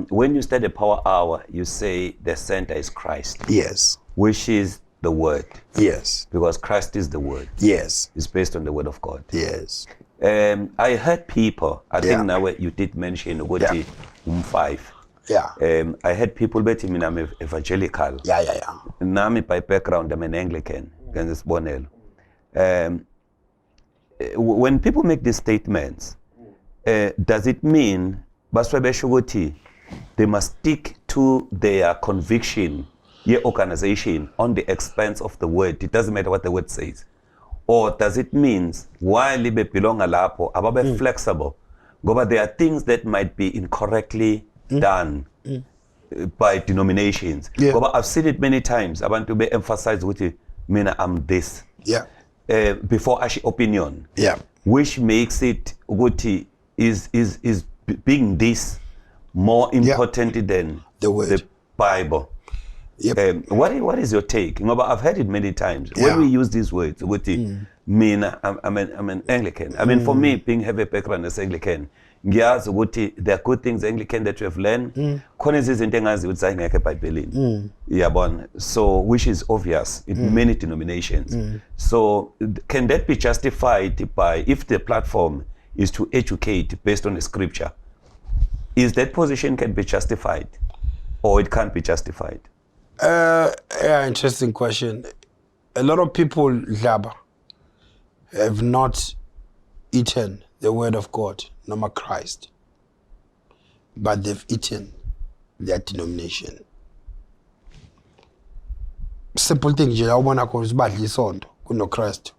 When you start a power hour, you say the center is Christ. Yes. Which is the word. Yes. Because Christ is the word. Yes. It's based on the word of God. Yes. I heard people, I think now you did mention Ugoti 5. Yeah. I heard people betti me I'm evangelical. Yeah. Nami by background I'm an Anglican. When people make these statements, does it mean they must stick to their conviction, your organization, on the expense of the word? It doesn't matter what the word says. Or does it mean while they belong alapo, ababe flexible? But there are things that might be incorrectly done by denominations. Yeah. I've seen it many times. I want to be emphasized with it. Mina I'm this. Yeah. Before actually opinion. Yeah. Which makes it Uguti is being this more important than the word, the Bible. Yep. What is your take? I've heard it many times. When we use these words, Uguti, mina I'm an Anglican. I mean, for me, being heavy background as Anglican, there are good things Anglican that we have learned. So, which is obvious in many denominations. So, can that be justified by, if the platform is to educate based on the scripture, is that position can be justified or it can't be justified? Interesting question. A lot of people, Dlaba, have not eaten the word of God, nama Christ, but they've eaten their denomination. Simple thing, Christ.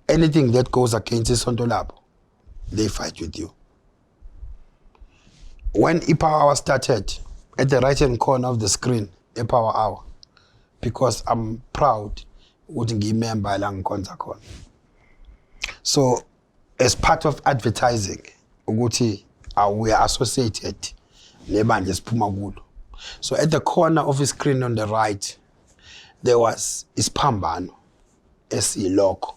Anything that goes against Isonto Labo, they fight with you. When Power Hour started, at the right hand corner of the screen, Power Hour, because I'm proud, wouldn't give member lang konzakon. So, as part of advertising, we are associated. So at the corner of the screen on the right, there was Ispambano, SE logo,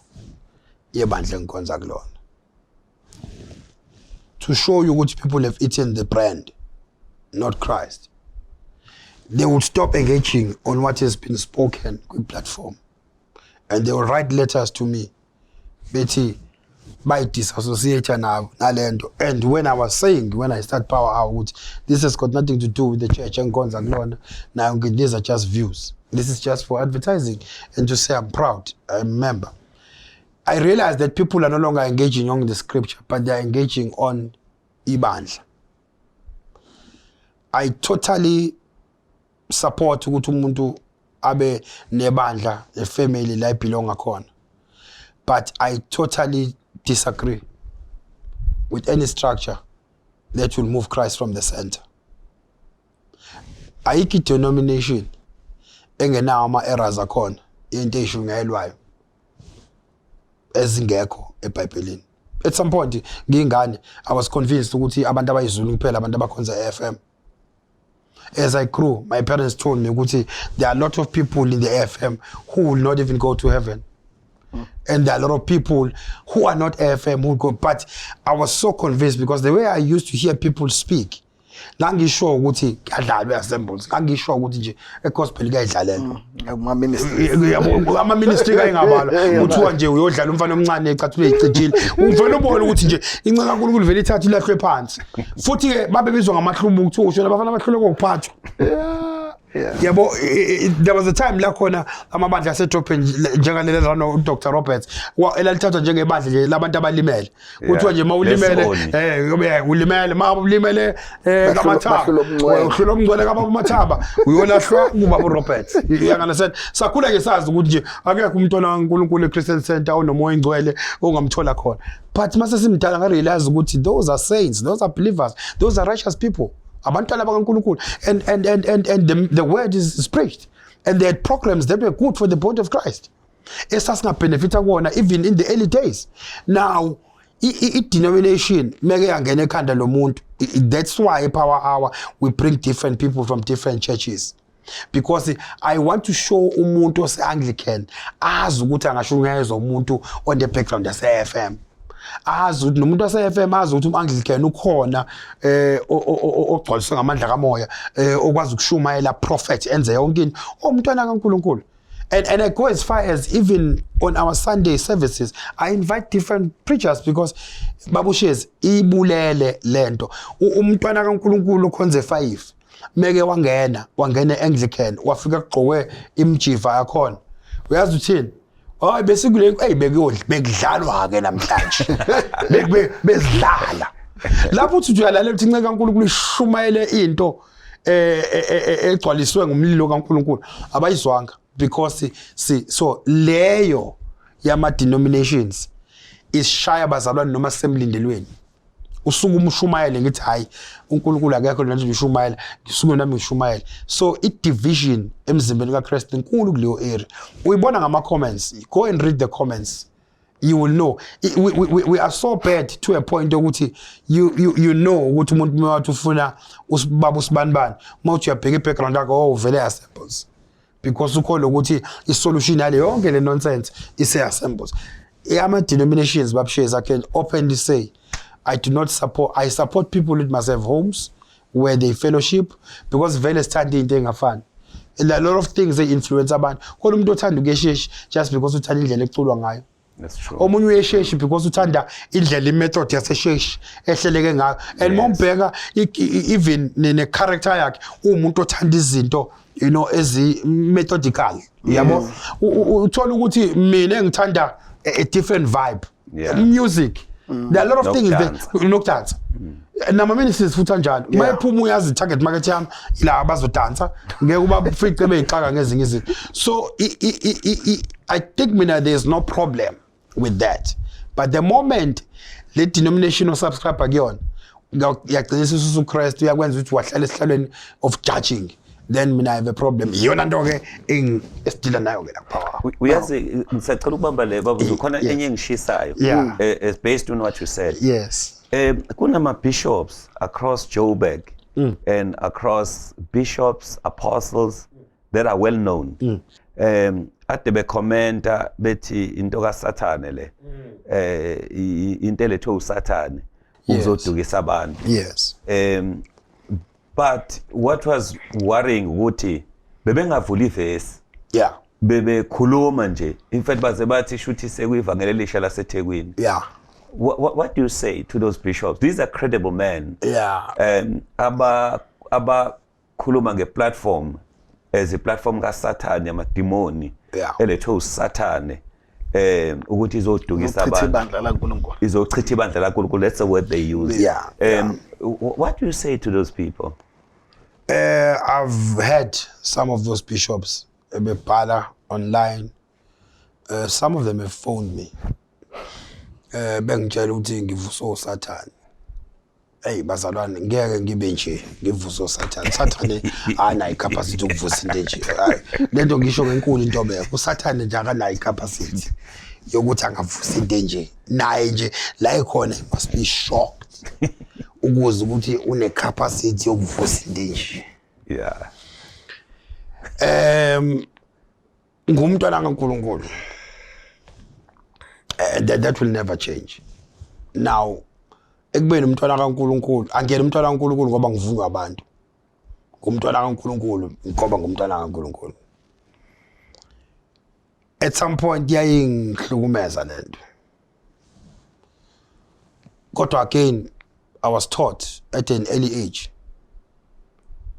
Yebandle Nkonzaklona. to show you which people have eaten the brand, not Christ. They would stop engaging on what has been spoken with platform. And they will write letters to me. Betty, by disassociate now, and when I was saying, when I start Power Hour, this has got nothing to do with the church and guns and Lord. Now these are just views. This is just for advertising and to say I'm proud, I'm a member. I realized that people are no longer engaging on the scripture, but they're engaging on ibandla. I totally support ukuthi umuntu abe nebandla, a family la belong akona. But I totally disagree with any structure that will move Christ from the center. Ayikho denomination engenawo ama-errors akhona into eyishungayelwayo ezingekho eBhayibhelini. At some point ngingane I was convinced ukuthi abantu abayizulu kuphela abantu abakhonza FM. As I grew, my parents told me ukuthi there are a lot of people in the FM who will not even go to heaven. And there are a lot of people who are not FM who go, but I was so convinced because the way I used to hear people speak, ngangisho ukuthi kuyadlalwa assembles, ngangisho ukuthi nje egospel kuyadlalelwa. Ama-ministry kayingabala, uthiwa nje uyodlala umfana omncane ecathule icitshile. Uvela ubona ukuthi nje inceka kaNkulunkulu vele ithatha ilahlwe phansi. Futhi ke babebizwa ngamahlumbu ukuthiwa usho labafana abahluleko ukuphathwa. Yeah, but there was a time la khona amabandla asedrophen njengalelo rano Dr. Roberts elalithathwa njengebandla nje labantu abalimele kuthiwa nje mawulimele ulimele mawulimele kaMathaba uhlula umngcwele kaBaba uMathaba uyolahlwa kuBaba Roberts. You understand? Sakhula ke sazi ukuthi nje akekho umntwana kaNkulunkulu eChristian Center onomoya ingcwele ongamthola khona. But mase simdala nga realize ukuthi those are saints, those are believers, those are righteous people. And the word is preached, and they had programs that were good for the body of Christ. Even in the early days. Now, denomination, that's why Power Hour we bring different people from different churches. Because I want to show umuntu ose Anglican as ukuthi angashungeza umuntu on the background as FM. Azi ukuthi nomuntu wase-FM azi ukuthi uManglican ukhona ogcwaliswe ngamandla kamoya okwazi ukushumayela prophet enze yonke into umntwana kaNkulunkulu. And I go as far as even on our Sunday services I invite different preachers because Babu Shezi ibulele lento umntwana kaNkulunkulu khonze 5 meke wangena Anglican wafika kugqoke imjiva yakhona uyazi uthini. Oh basically bekudlalwa ke namhlanje bezidlala lapho uthi uyalalela uthi inceka kaNkulunkulu ishumayele into egcwaliswe ngumlilo kaNkulunkulu abayizwanga because so leyo yama denominations isishaya bazalwane noma semlindelweni usuku umshumayele ngithi hayi uNkulunkulu akekho nje ushumayela ngisuke nami ngishumayela. So it division emzimbeni kaChrist inkulu kuleyo area uyibona ngama comments. Go and read the comments, you will know we are so bad to a point ukuthi you know ukuthi umuntu mawathi ufuna usibaba usibanibani mawuthi uyabheka ibackground yakho vele assembles because ukhona ukuthi isolution yale yonke le nonsense ise assembles. Ama denominations babshezi I can openly say I support people who must have homes where they fellowship because vele sithanda into engafani. A lot of things they influence abantu. Khona umuntu othanda ukuyesheshi just because uthanda indlela eculwa ngayo. That's true. Omunye uyesheshi because uthanda indlela imethod yasesheshi ehleleke ngayo. And mombheka even ne character yakhe umuntu othanda izinto you know ezi methodical. Yabo uthola ukuthi mina ngithanda a different vibe. Music. There are a lot of things that dance. Nama ministries futhi kanjalo. Mayephuma uyazi target market yami ila abazodansa ngeke ubafice beyixaka ngezinye izinto. So I think mina there's no problem with that. But the moment le denominational subscriber kuyona yagcinisa uChrist uyakwenza ukuthi wahlala esihlalweni of judging, then mina I have a problem. Yona nto ke esidila nayo ke lapha. Uyazi ngisacela ukubamba le babuzo khona enye engishisayo based on what you said. Yes. Kunama bishops across Joburg and across bishops, apostles that are well known. Ade be commenta bethi into kaSathane le into letho uSathane uzodukisa abantu. Yes. But what was worrying ukuthi bebengavuli verse. Yeah. Bebekhuluma nje. In fact baze bathi shuthi sekuyivangele elisha laseThekwini. Yeah. What do you say to those bishops? These are credible men. Yeah. Aba khuluma nge-platform as a platform kaSathane yamadimoni. Yeah. Elethwe uSathane ukuthi izodukisa abantu. Izochitha ibandla laNkulunkulu. That's the word they use. Yeah. What do you say to those people? I've had some of those bishops bebhala online. Some of them have phoned me. Bengitshela ukuthi ngivuso uSathane. Hey bazalwane ngeke ngibe nje ngivuso uSathane. Sathane anayi capacity ukuvusa into nje. Lento ngisho ngenkulu into beke. uSathane nje akanayi capacity yokuthi angavusa into nje. Naye nje la ekhona must be shocked. Ukuze ukuthi une capacity yokuvusa into nje. Yeah. Ngumntwana kaNkulunkulu. That will never change. Now, ekubeni umntwana kaNkulunkulu, angiyena umntwana kaNkulunkulu ngoba ngivuka abantu. Ngumntwana kaNkulunkulu ngoba ngumntwana kaNkulunkulu. At some point yayingihlukumeza lento. Kodwa again, I was taught at an early age.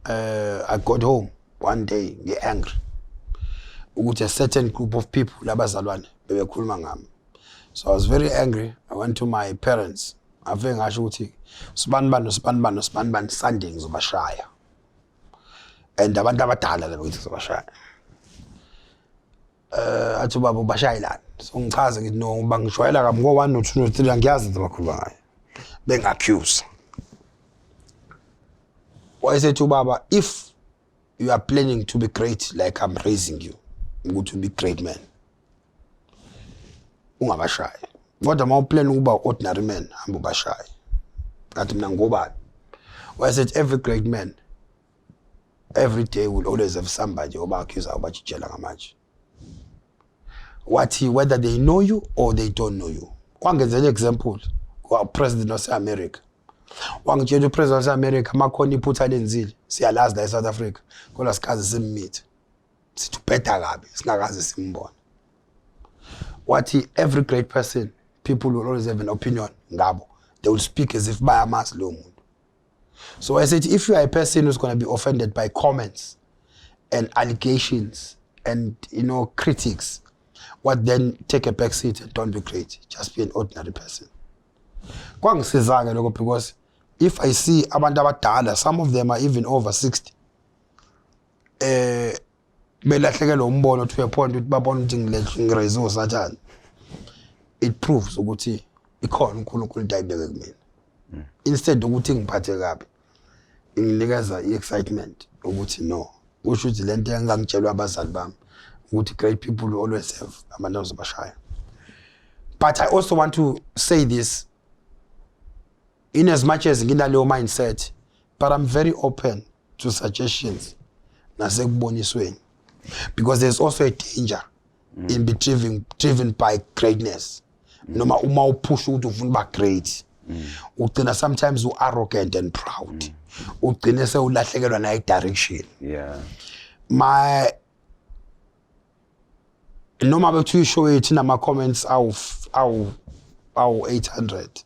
I got home one day, angry. Ukuthi a certain group of people labazalwane bebekhuluma ngami. So I was very angry. I went to my parents. Ave ngasho ukuthi sibani Sunday ngizobashaya. And abantu abadala labo ukuthi ngizobashaya. Athi baba ubashayelana. So ngichaze ngithi no bangishwayela kabi ngo1 no 2 no 3 angiyazi into abakhuluma ngayo. Bengaccuse. Why say to baba, if you are planning to be great like I'm raising you, go to be great man. Ungabashayi. Kodwa mawuplan ukuba ordinary man hamba ubashayi. Ngathi mina ngobani. Why said every great man every day will always have somebody obaccuse abajijela ngamanje. Whether they know you or they don't know you. Kwangenzela example kwa president of America. Wangitshela upresident of America makhona iphutha lenzile siyalazi la eSouth Africa kodwa sikaze simmeet. Sithi better kabi singakaze simbone. Every great person, people will always have an opinion ngabo. They will speak as if bayamazi lo muntu. So I said, if you are a person who's going to be offended by comments and allegations and critics, then take a back seat and don't be great. Just be an ordinary person. Kwangisizanga lokho because if I see abantu abadala, some of them are even over 60. Belahlekelwe umbono to a point ukuthi babona ukuthi ngiraise uSathane. It proves ukuthi ikhona uNkulunkulu dayibeke kumina. Instead ukuthi ngiphathe kabi, nginikeza i-excitement ukuthi no. Kusho ukuthi lento engangitshelwa abazali bami ukuthi great people will always have abantu abazobashaya. But I also want to say this, in as much as nginaleyo mindset, but I'm very open to suggestions nasekubonisweni. Because there's also a danger in being driven by greatness. Noma uma upush ukuthi ufuna ba great. Ugcina sometimes you arrogant and proud. Ugcina sewulahlekelwa na direction. Yeah. Noma bethu show it in my comments our 800.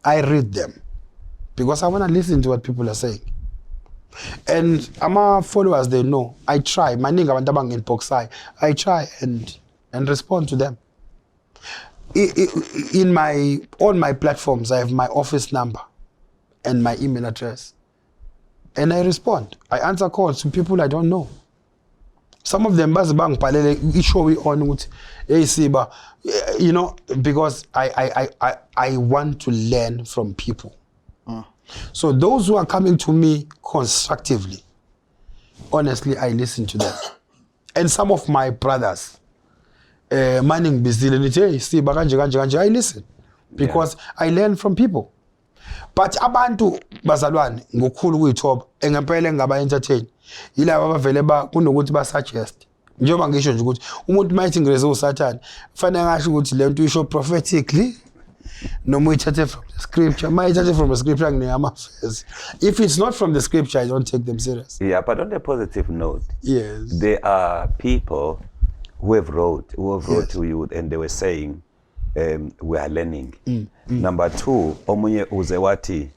I read them because I want to listen to what people are saying. And my followers, they know I try. Maningi abantu abanginbox I try and respond to them. On my platforms, I have my office number and my email address, and I respond. I answer calls to people I don't know. Some of them bangibhalele ishow on with Siba, because I want to learn from people. So those who are coming to me constructively, honestly, I listen to them. And some of my brothers, Manning Bizil and Siba kanje, I listen because I learn from people. But abantu bazalwane ngokukhulu kuyithoba engempela ngaba entertain yilabo abavele kunokuthi ba suggest njengoba ngisho nje ukuthi umuntu mayithi ngireze uSathane kufanele ngasho ukuthi lento isho prophetically No more from the scripture. My from the scripture. If it's not from the scripture, I don't take them serious. Yeah, but on a positive note, yes, there are people who have wrote Yes. to you and they were saying, we are learning. Number two, omunye uzewati,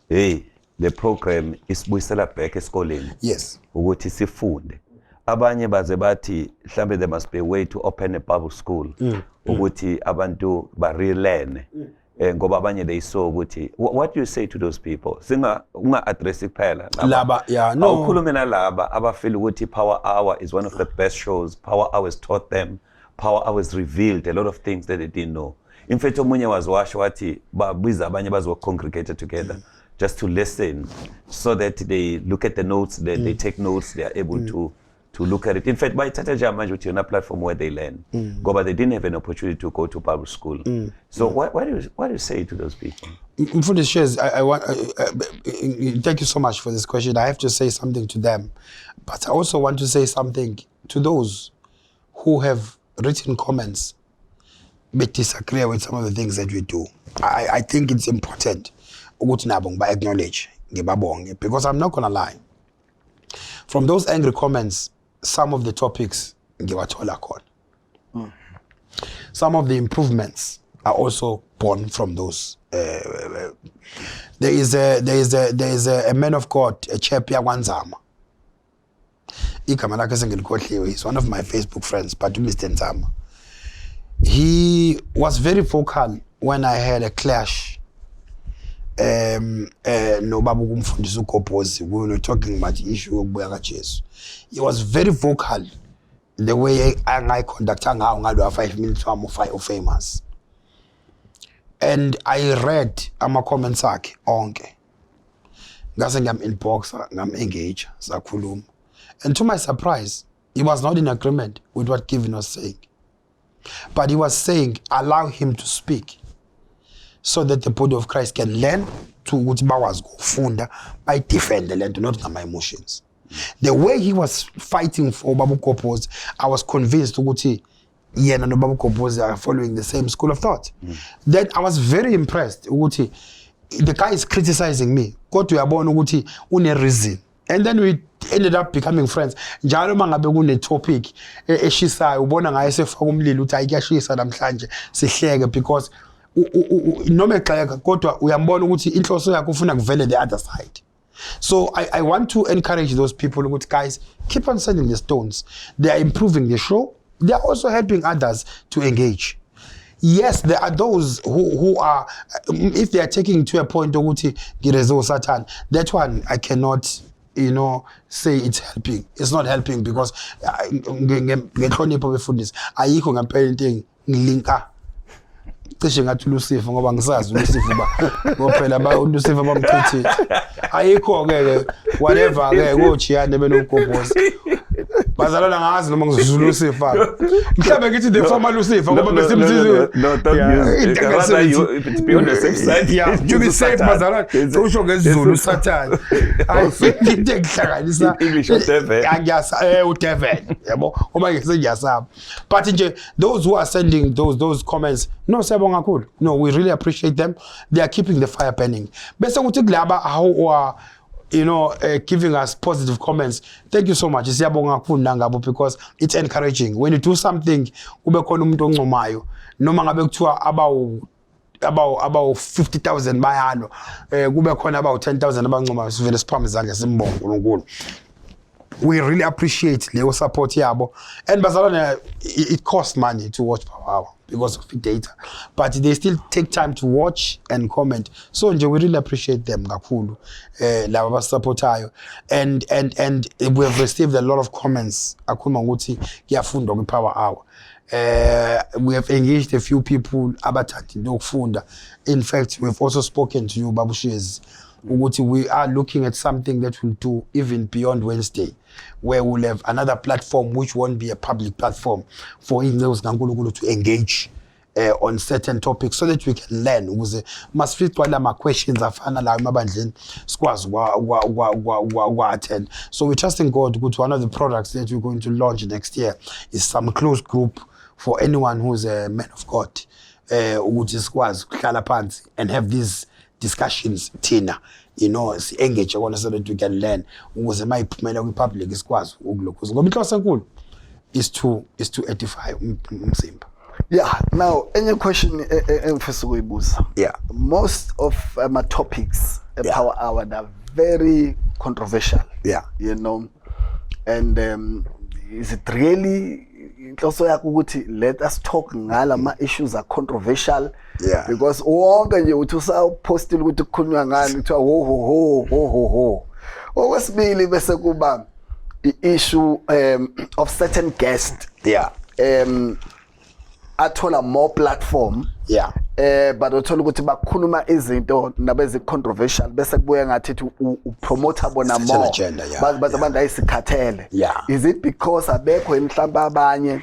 hey, the program is buyisela back esikoleni. Yes. Ukuthi sifunde. Abanye baze bathi mhlambe there must be a way to open a Bible school. Ukuthi abantu ba relearn. Ngoba abanye they saw ukuthi what do you say to those people? Singa unga address kuphela. Laba, yeah, no. Awukhulume nalaba abafeel ukuthi Power Hour is one of the best shows. Power Hour has taught them. Power Hour has revealed a lot of things that they didn't know. In fact, omunye wazwasho wathi babiza abanye bazo congregate together just to listen so that they look at the notes, they take notes, they are able to look at it. In fact, by Tata Jamaj, on a platform where they learn, but they didn't have an opportunity to go to Bible school. So what do you say to those people? For the shares, I want. Thank you so much for this question. I have to say something to them, but I also want to say something to those who have written comments but disagree with some of the things that we do. I think it's important to acknowledge, because I'm not gonna lie. From those angry comments, some of the topics some of the improvements are also born from those. There is a man of God, a Chepia Wanzama. He's one of my Facebook friends, but Mr. Nzama. He was very vocal when I had a clash. No babu kumfundisa uKophozi, we were talking about the issue of Buyaga Jesu. He was very vocal the way I conduct ngayo 5 minutes of famous. And I read ama comments akhe onke. Ngase ngam-inbox, ngam-engage, sakhuluma. And to my surprise, he was not in agreement with what Kevin was saying. But he was saying, allow him to speak so that the body of Christ can learn to which powers go funda by defend the land, not my emotions. The way he was fighting for Babu Kopos, I was convinced that he and Babu Kopos are following the same school of thought. Then I was very impressed. The guy is criticizing me. Go to Yabon Uguti, une reason. And then we ended up becoming friends. Njalo mangabe kune topic eshisayo ubona ngaye sefakumlilo uthi ayikashisa namhlanje sihleke because noma exaka kodwa uyambona ukuthi inhloso yakho ufuna kuvele the other side. So I want to encourage those people ukuthi guys keep on sending the stones. They are improving the show. They are also helping others to engage. Yes, there are those who are, if they are taking to a point ukuthi girezo Satan, that one I cannot say it's helping. It's not helping because ngehlonipho befundisi ayikho ngaparenting ngilinka cishe ngathi Lucifer ngoba ngisazi Lucifer ngophela uLucifer bamthethe ayikho ke whatever ke ngochiyane benokugoboza bazalana ngazi noma ngizulu Lucifer mhlawumbe ngithi the former Lucifer ngoba besimsizo no rather you if it's beyond the safe side to be safe bazalana usho ngezulu Satan I think into kuhlanganisa English Trevor ngiyasa uTevin yabo uma ngisengiyasaba but nje those who are sending those comments no siyabonga kakhulu no we really appreciate them. They are keeping the fire burning bese kuthi kulaba how are giving us positive comments. Thank you so much. Siyabonga kakhulu nangabo because it's encouraging. When you do something, kube khona umuntu oncomayo. Noma ngabe kuthiwa about 50,000 bayalo. Kube khona about 10,000 abancomayo. Sivele siphambe izandla simbonga uNkulunkulu. We really appreciate leyo support yabo. And bazalwane, it costs money to watch Power Hour because of the data. But they still take time to watch and comment. So we really appreciate them kakhulu. Laba basupportayo. And we have received a lot of comments. Akhuluma ukuthi kuyafundwa ku Power Hour. We have engaged a few people abathandi lokufunda. In fact, we've also spoken to you Babu Shezi. We are looking at something that will do even beyond Wednesday, where we'll have another platform which won't be a public platform for those to engage on certain topics so that we can learn. Must fit my questions attend. So we trust in God. One of the products that we're going to launch next year is some closed group for anyone who's a man of God. ukuthi sikwazi ukuhlala phansi and have these discussions thina, you know, si-engage kona so that we can learn ukuze mayiphumela kwi-public sikwazi ukulokhuza ngoba inhloso enkulu is to edify umzimba. Yeah, now any question engifisa ukuyibuza. Yeah. Most of my topics power hour are very controversial. Yeah. You know, and is it really inhloso yakho ukuthi let us talk ngala ma issues are controversial? Yeah. Because wonke nje uthi usapostile ukuthi kukhulunywa ngani kuthiwa ho. Okwesibili bese kuba i-issue of certain guests. Yeah. Athola more platform. Yeah. But uthola ukuthi bakhuluma izinto nabezi controversial bese kubuye ngathi upromote bona more. But abantu ayisikhathele. Yeah. Is it because abekho mhlamba abanye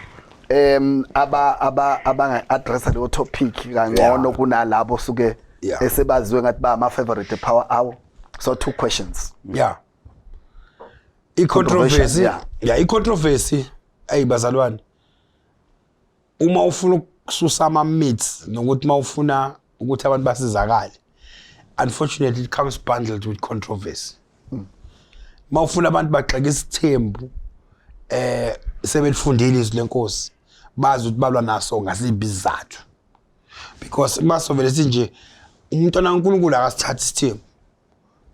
aba addressa le topic kangcono kunalabo suke esebaziwe ngathi ba ama favorite power hour? So 2 questions. Yeah. I-controversy. Yeah, i-controversy ayibazalwane. Uma ufuna ukususa ama myths nokuthi mawufuna ukuthi abantu basizakale, unfortunately it comes bundled with controversy. Mawufuna abantu bagxeka isithembu sebelifundile izwi lenkosi bazi ukuthi balwa naso ngasiphi izathu, because masovele sinje umntwana kaNkulunkulu akasithatha isithembu.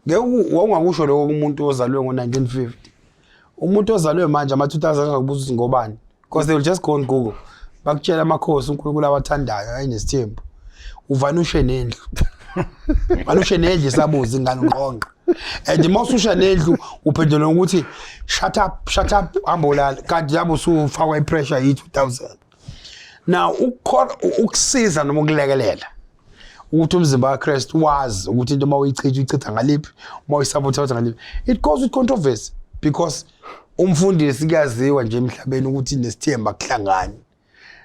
Ngeke ungakusho lokho umuntu ozalwe ngo1950. Umuntu ozalwe manje ama-2000 angakubuza ukuthi ngobani, because they will just go on Google bakutshela amakhosi uNkulunkulu awathandayo ayinesithembu. Uvanushe nendlu. Vanushe nendlu isabuza ingane ngqonqa. And mawususha nendlu uphendula ukuthi shut up ambolala kanti yabo usufakwa ipressure yi-2000. Now ukusiza noma ukulekelela ukuthi umzimba kaKristu wazi ukuthi into mayichitha ngaliphi mayisabotha ngaliphi. It goes with controversy because umfundisi kuyaziwa nje emhlabeni ukuthi nesithembu akuhlangani.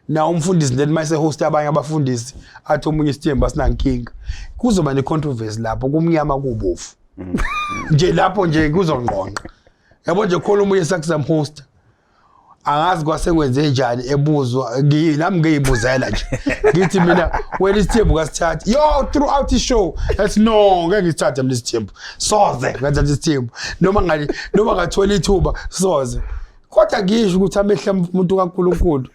Na umfundisi then mayise host abanye abafundisi athi omunye isithembu asinankinga kuzoba ne controversy lapho kumnyama kubofu. Nje lapho nje kuzongqonqa. Yabo nje khona umunye sakusam host angazi kwasekwenze njani ebuzwa nami ngiyibuzela nje ngithi mina wena isithembu kasithatha yo throughout the show that's no ngeke ngisithathe mina isithembu soze ngathatha isithembu noma ngathola ithuba soze kodwa ngisho ukuthi amehla umuntu kaNkulunkulu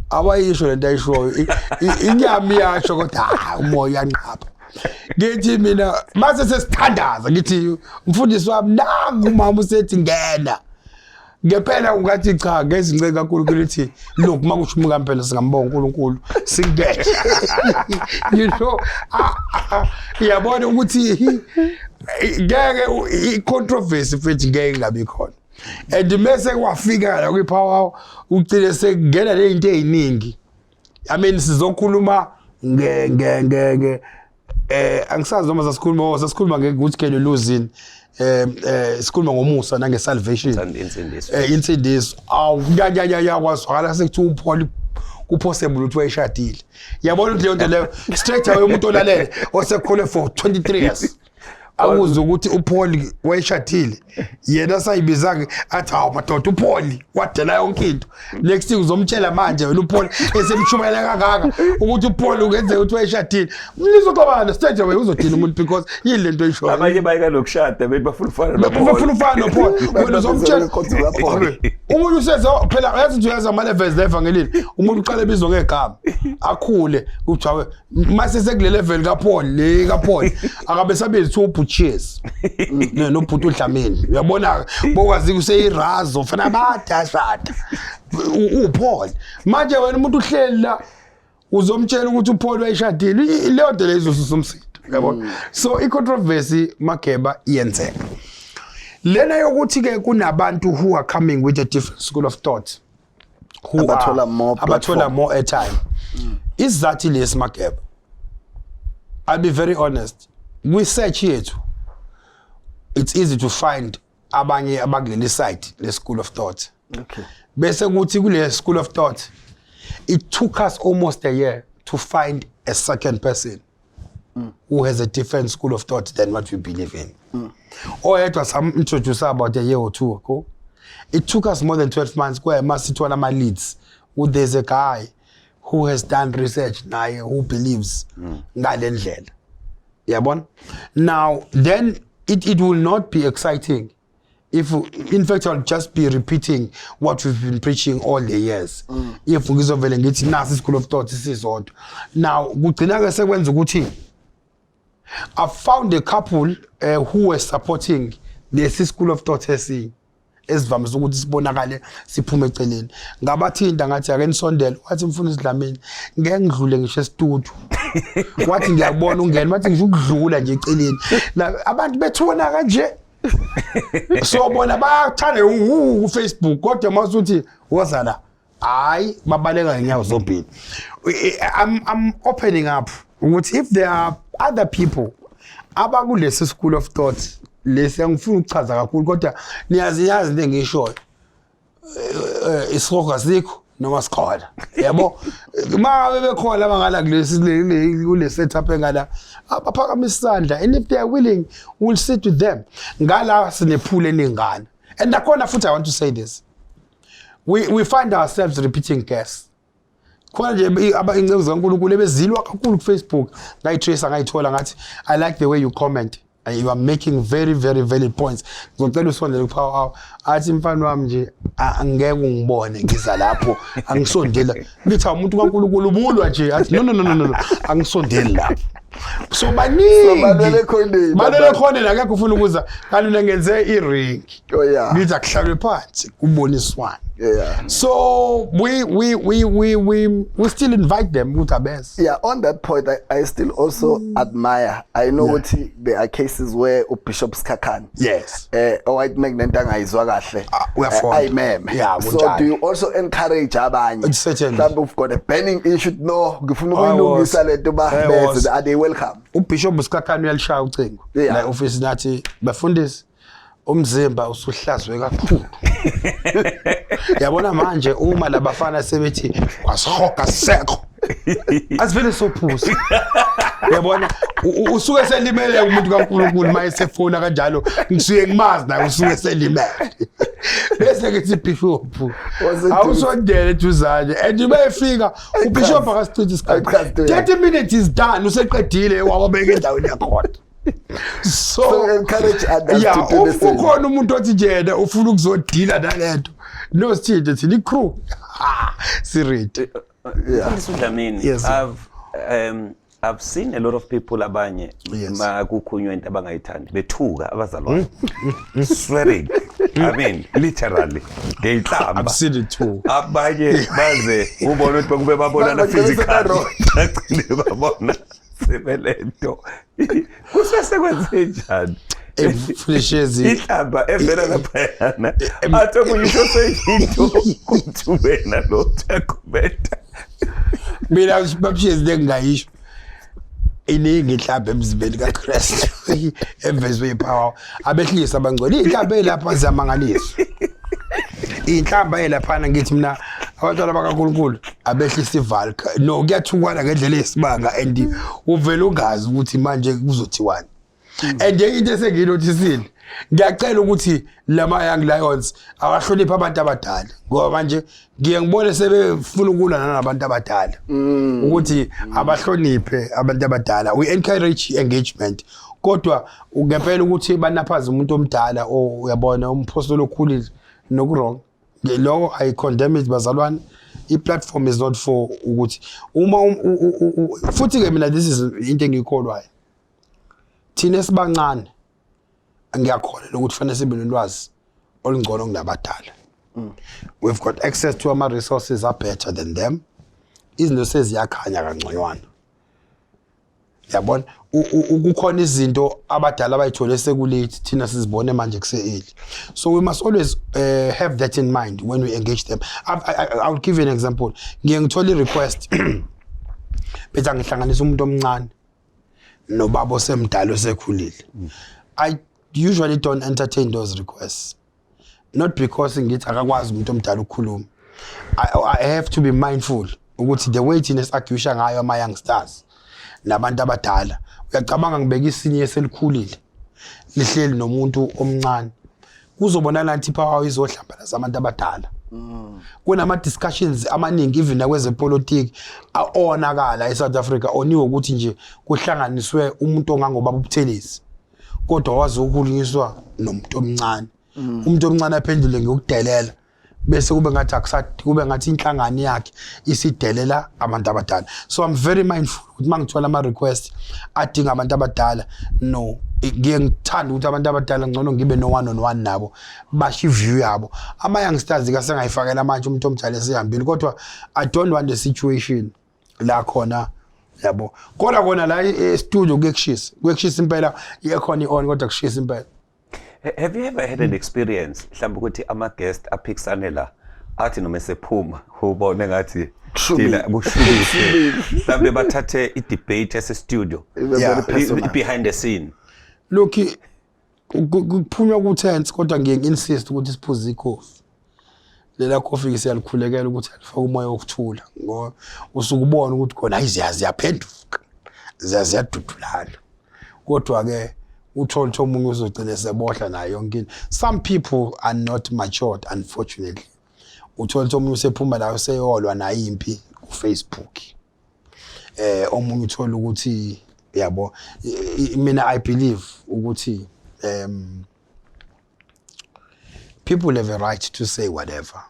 awayisho lento ayishoyo inyama iyasho kodwa umoya uyanqapha. Ngithi mina mase sesithandaza ngithi umfundisi wami nangu mama usethi ngena ngempela ungathi cha ngezinceke kaNkulunkulu lithi look makushumuka impela singambonga uNkulunkulu singeke. You know yabona ukuthi ngeke i-controversy futhi ngeke ngabe khona. And mase kwafika la kwipower ucile sekungena lezinto eziningi. I mean sizokhuluma angisazi noma sasikhuluma ngekuthi can you lose in sikhuluma ngomusa nange salvation insindiso kwazwakala sekuthi uPaul kupossible ukuthi wayeshadile. Yabona ukuthi leyo nto leyo straight away umuntu olalele osekhole for 23 years awuze ukuthi uPaul wayeshadile yena sayibizanga athi hawu madoda uPaul wadela yonke into. Next thing uzomtshela manje wena uPaul esemshumayela kangaka ukuthi uPaul ungenze ukuthi wayeshadile. Nizokubana straight away uzodina umuntu because yini lento eyishoyo. Abanye bayika lokushada bafuna ufana noPaul wena uzomtshela umuntu useza phela yazi ukuthi uyaza ama-levels le-evangelini umuntu uqala ebizwa ngegama akhule ujawe mase sekule level kaPaul akabe sabethi ubutches nobhuti uDlamini uyabona bokwazi kuseyirazo fana badashada uPaul manje wena umuntu uhleli la uzomtshela ukuthi uPaul wayeshadile leyo nto lezo susumsitho uyabona. So i-controversy Mageba iyenzeka lena yokuthi ke kunabantu who are coming with a different school of thought who abathola more airtime. Isizathu lesi Mageba, I'll be very honest, we search yethu it's easy to find abanye abakuleli side le school of thought. Okay. Bese kuthi kule school of thought it took us almost a year to find a second person who has a different school of thought than what we believe in. Or it was some introduced about a year or two ago. It took us more than 12 months where I must sit on my leads. There's a guy who has done research naye who believes ngale ndlela. Yabona? Now then it will not be exciting if in fact I'll just be repeating what we've been preaching all the years. If ngizovele ngithi nasi school of thought isizodwa. Now kugcina ke sekwenza ukuthi I found a couple who were supporting the school of thought esivamise ukuthi sibonakale siphume eceleni. Ngabathinta ngathi ake nisondele wathi mfundisi Dlamini ngeke ngidlule ngisho estudio. Wathi ngiyabona ungena wathi ngisho ukudlula nje eceleni. La abantu bethona kanje. So bona bathanda ku Facebook kodwa masuthi wozana hayi babaleka ngenyawo zombili. I'm opening up ukuthi if there are other people abakulesi school of thought lesi angifuni ukuchaza kakhulu kodwa niyazi into engishoyo isihoga sikho noma sikhola yabo uma bekhona abangala kule setup engala abaphakama isandla and if they are willing we'll sit with them ngala sinephule eningana and nakhona futhi I want to say this we find ourselves repeating guests khona nje ingcezu zaNkulunkulu ebezilwa kakhulu ku Facebook ngayitrace ngayithola ngathi I like the way you comment and you are making very very valid points. Ngicela usondele ku power hour athi mfana wami nje angeke ungibone ngiza lapho angisondela ngithi umuntu kaNkulunkulu ubulwa nje athi no angisondeli lapho. So baningi balele khona la akekho ufuna ukuza kanti ngenze iring. Oh yeah. Ngithi akuhlalwe phansi kuboniswana. Yeah. So we still invite them with our best. Yeah, on that point, I still also admire. I know what there are cases where Bishop Skakan. Yes. White magnetanga is wagahle. We are for. Yeah. So do you also encourage abanye? Certainly. Some have got a pending issue. No, are they welcome? Bishop Skakan uyalishaya ucingo. La office nathi bafundisi umzimba usuhlazwe kakhulu. Yabona manje uma labafana sebethi kwasihoga sekho. Asivele sophusa. Yabona usuke selimele umuntu kaNkulunkulu mayesefona kanjalo ngisuye ngimazi naye usuke selimele. Bese ke Bishop awusondele tuzanje and bayefika uBishop akasichithi isikhathi 30 minutes is done useqedile wababeka endaweni yakhona. So encourage others to do the same. Ukhona umuntu othi njena ufuna ukuzodila nalento. No sithe thina crew. Sirete. Yes. I've seen a lot of people abanye makukhunywa into abangayithandi bethuka abazalwane. Swearing. I mean literally. Ngeyhlamba. I've seen it too. Abanye baze ubona ukuthi kube babonana physically. Bagcine babona sebelento. Kusesekwenze njani? Shezi ihlamba evela laphayana athi kuyisho seyinto kuthubena lo takumeta mina babshezi ngayisho iningi ihlamba emzimbeni kaChrist evezwe ipower abehlisa abangcwele ihlamba elapha zamangalisa inhlamba elaphana ngithi mina abantwana bakaNkulunkulu abehlisa ivali no kuyathukwana ngendlela esibanga and uvela ungazi ukuthi manje kuzothiwani. And into esenginotisile ngiyacela ukuthi lama young lions abahloniphe abantu abadala ngoba manje ngiye ngibone sebefuna ukulwa nabantu abadala ukuthi abahloniphe abantu abadala. We encourage engagement kodwa ungempela ukuthi banaphaza umuntu omdala uyabona umpostoli okhulile nokurong lo I condemn it bazalwane. I-platform is not for ukuthi uma futhi ke mina this is into engikholwayo thina sibancane ngiyakholelwa ukuthi fanele sibe nolwazi olungcono kunabadala. We've got access to our resources are better than them. Izinto seziyakhanya kangconywana. Yabona ukukhona izinto abadala abayithole sekulate thina sizibone manje kuseeli. So we must always have that in mind when we engage them. I'll give you an example. Ngiye ngithola request bethu ngihlanganisa umuntu omncane nobaba osemdala osekhulile. I usually don't entertain those requests. Not because ngithi akakwazi umuntu omdala ukukhuluma. I have to be mindful ukuthi the way thina sakhusha ngayo ama youngsters nabantu abadala uyacabanga ngibeka isinye eselikhulile lihleli nomuntu omncane kuzobonana nti power izohlamba lazabantu abadala kunama discussions amaningi even nakwezepolitiki onakala eSouth Africa oniwe ukuthi nje kuhlanganiswe umuntu ongangobaba ubuthelezi kodwa wazi ukulinyiswa nomuntu omncane umuntu omncane aphendule ngokudelela bese kube ngathi akusathi kube ngathi inhlangano yakhe isidelela abantu abadala. So I'm very mindful ukuthi mangithola ama request adinga abantu abadala no ngiyangithanda ukuthi abantu abadala ngcono ngibe no one on one nabo basho view yabo. Ama youngsters ka sengayifakela manje umuntu omdala esihambile kodwa I don't want the situation la khona yabo kona la studio kuyekushisa impela ikhona ion kodwa kushisa impela. Have you ever had an experience mhlawumbe ukuthi ama guest aphikisane la athi noma sephuma ubone ngathi thina kushubile mhlawumbe bathathe I debate ese studio behind the scene? Look kuphunywa ku tense kodwa ngiyinsist ukuthi siphuze ikhofi lela coffee siyalikhulekela ukuthi alifaka umoya wokuthula ngoba usukubona ukuthi khona iziyazi yaphenduka ziyadudulana kodwa ke uthola omunye uzogcina sebohla nayo yonke. Some people are not matured unfortunately. Uthola omunye usephuma la useyolwa nayo impi ku Facebook. Omunye uthola ukuthi yabo mina I believe ukuthi people have a right to say whatever.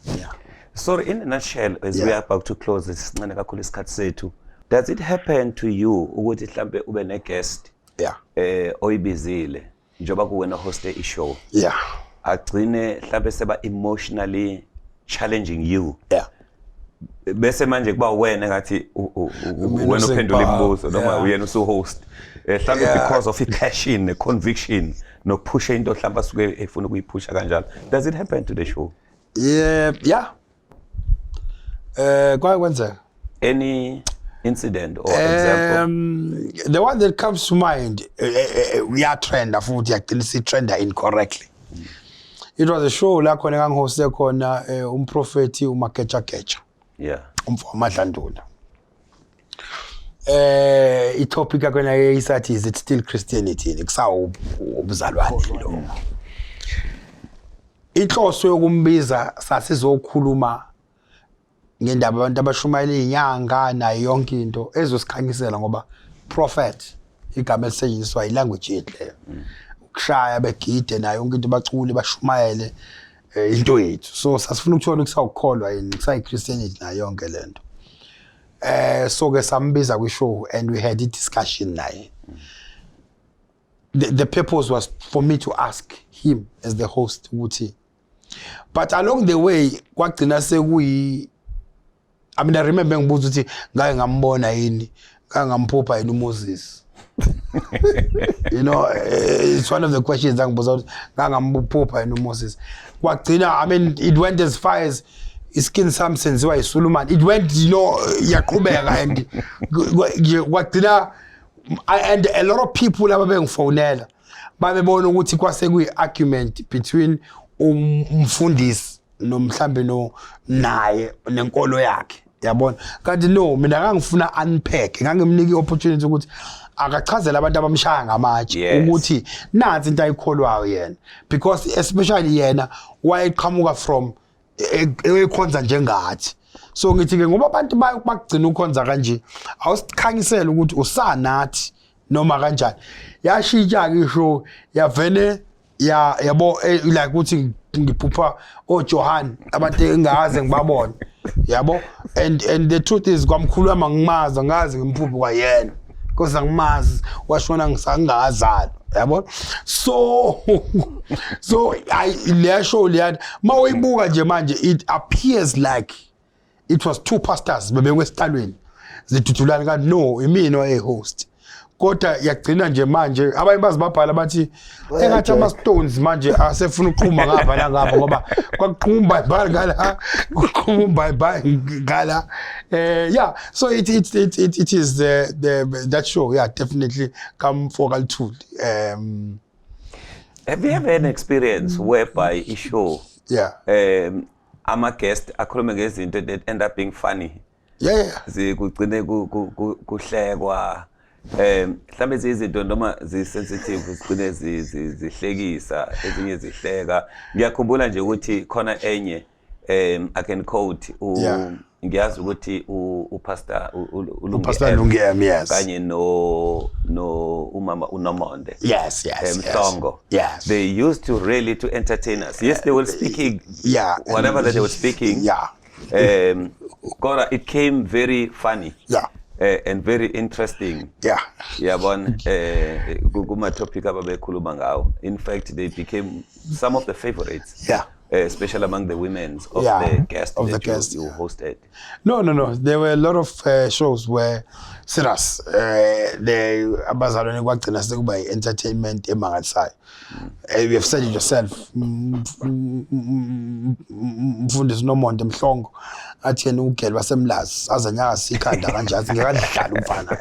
Yeah. So in a nutshell as we are about to close this sincane kakhulu isikhathi sethu, does it happen to you ukuthi mhlambe ube ne guest oyibizile njoba kuwena host ishow agcine mhlambe seba emotionally challenging you bese manje kuba wena ngathi wena uphendula imibuzo noma uyena usuhost mhlambe because of passion ne conviction no push into mhlambe asuke efuna ukuyiphusha kanjalo? Does it happen to the show? Kwenzeka any incident or example? The one that comes to mind, we are trend futhi yagcina trender incorrectly. It was a show la khona ngangihoste khona umprofeti uMakecha umfana Dlandula. I-topic akona isathi is it still Christianity kusawu ubuzalwane lo. Inhloso yokumbiza sasizokhuluma ngendaba abantu abashumayela inyanga nayo yonke into ezosikhanyisela ngoba prophet igama elisetshenziswa ilanguage yethu ukushaya begide nayo yonke into bacule bashumayele into yethu. So sasifuna ukuthola ukusawukholwa yini kusayi-Christianity nayo yonke lento. So ke sambiza kwi-show and we had a discussion naye. The purpose was for me to ask him as the host ukuthi, but along the way kwagcina sekuyi I mean, I remember ngibuza ukuthi ngake ngambona yini ngamphupha yini uMoses. You know, it's one of the questions angibuza ukuthi ngamphupha yini uMoses. Kwagcina I mean it went as far as iskin Samson ziwa iSulumane. It went, you know, yaqhubeka and kwagcina and a lot of people ababengifonela babebona ukuthi kwase kuyi argument between umfundisi nomhlambe no naye nenkolo yakhe yabona. Kanti no mina ngangifuna unpack ngangimnika opportunity ukuthi akachazela abantu abamshaya ngamatshe ukuthi nansi into ayikholwayo yena because especially yena wayeqhamuka from ekhonza njengathi. So ngithi ke ngoba abantu bakugcina ukhonza kanje awusikhanyisela ukuthi usanathi noma kanjani. Yashintsha ke isho yavene yabo like ukuthi ngiphupha oJohn abantu engaze ngibabone yabo and the truth is kwamkhuluma ngimaza ngazi ngimphupha kwayena because angimazi washona ngisangazalo yabo. So le show le mawibuka nje manje it appears like it was two pastors bebenkwesitalweni zidudulana kanti no imina oyehost kodwa yagcina nje manje abanye bazibabhala bathi engathi ama stones manje asefuna uqhuma ngapha la ngapha ngoba kwaqhuma iBhayibheli ngala uqhuma iBhayibheli ngala. Yeah, so it is that show definitely come focal tool. Have you ever had an experience whereby a show I'm a guest akhuluma ngezinto that end up being funny? Kugcine kuhlekwa mhlambe izinto noma zi-sensitive zigcine zihlekisa ezinye zihleka ngiyakhumbula nje ukuthi khona enye I can quote ngiyazi ukuthi upastor Lungiem, yes, kanye no umama uNomonde, yes, Mhlongo. Yes, they used to really to entertain us. Yes, they were speaking whatever that they were speaking, it came very funny and very interesting. Yabona kuma topic ababekhuluma ngawo. In fact, they became some of the favorites. Especially among the women of the guests that you hosted. No. There were a lot of shows where serious the abazalwane kwagcina sekuba entertainment emangalisayo. You have said it yourself. Mfundisi Nomonde Mhlongo athi yena ugele wasemlazi azanyaka sikhanda kanje athi ngekadlala umfana.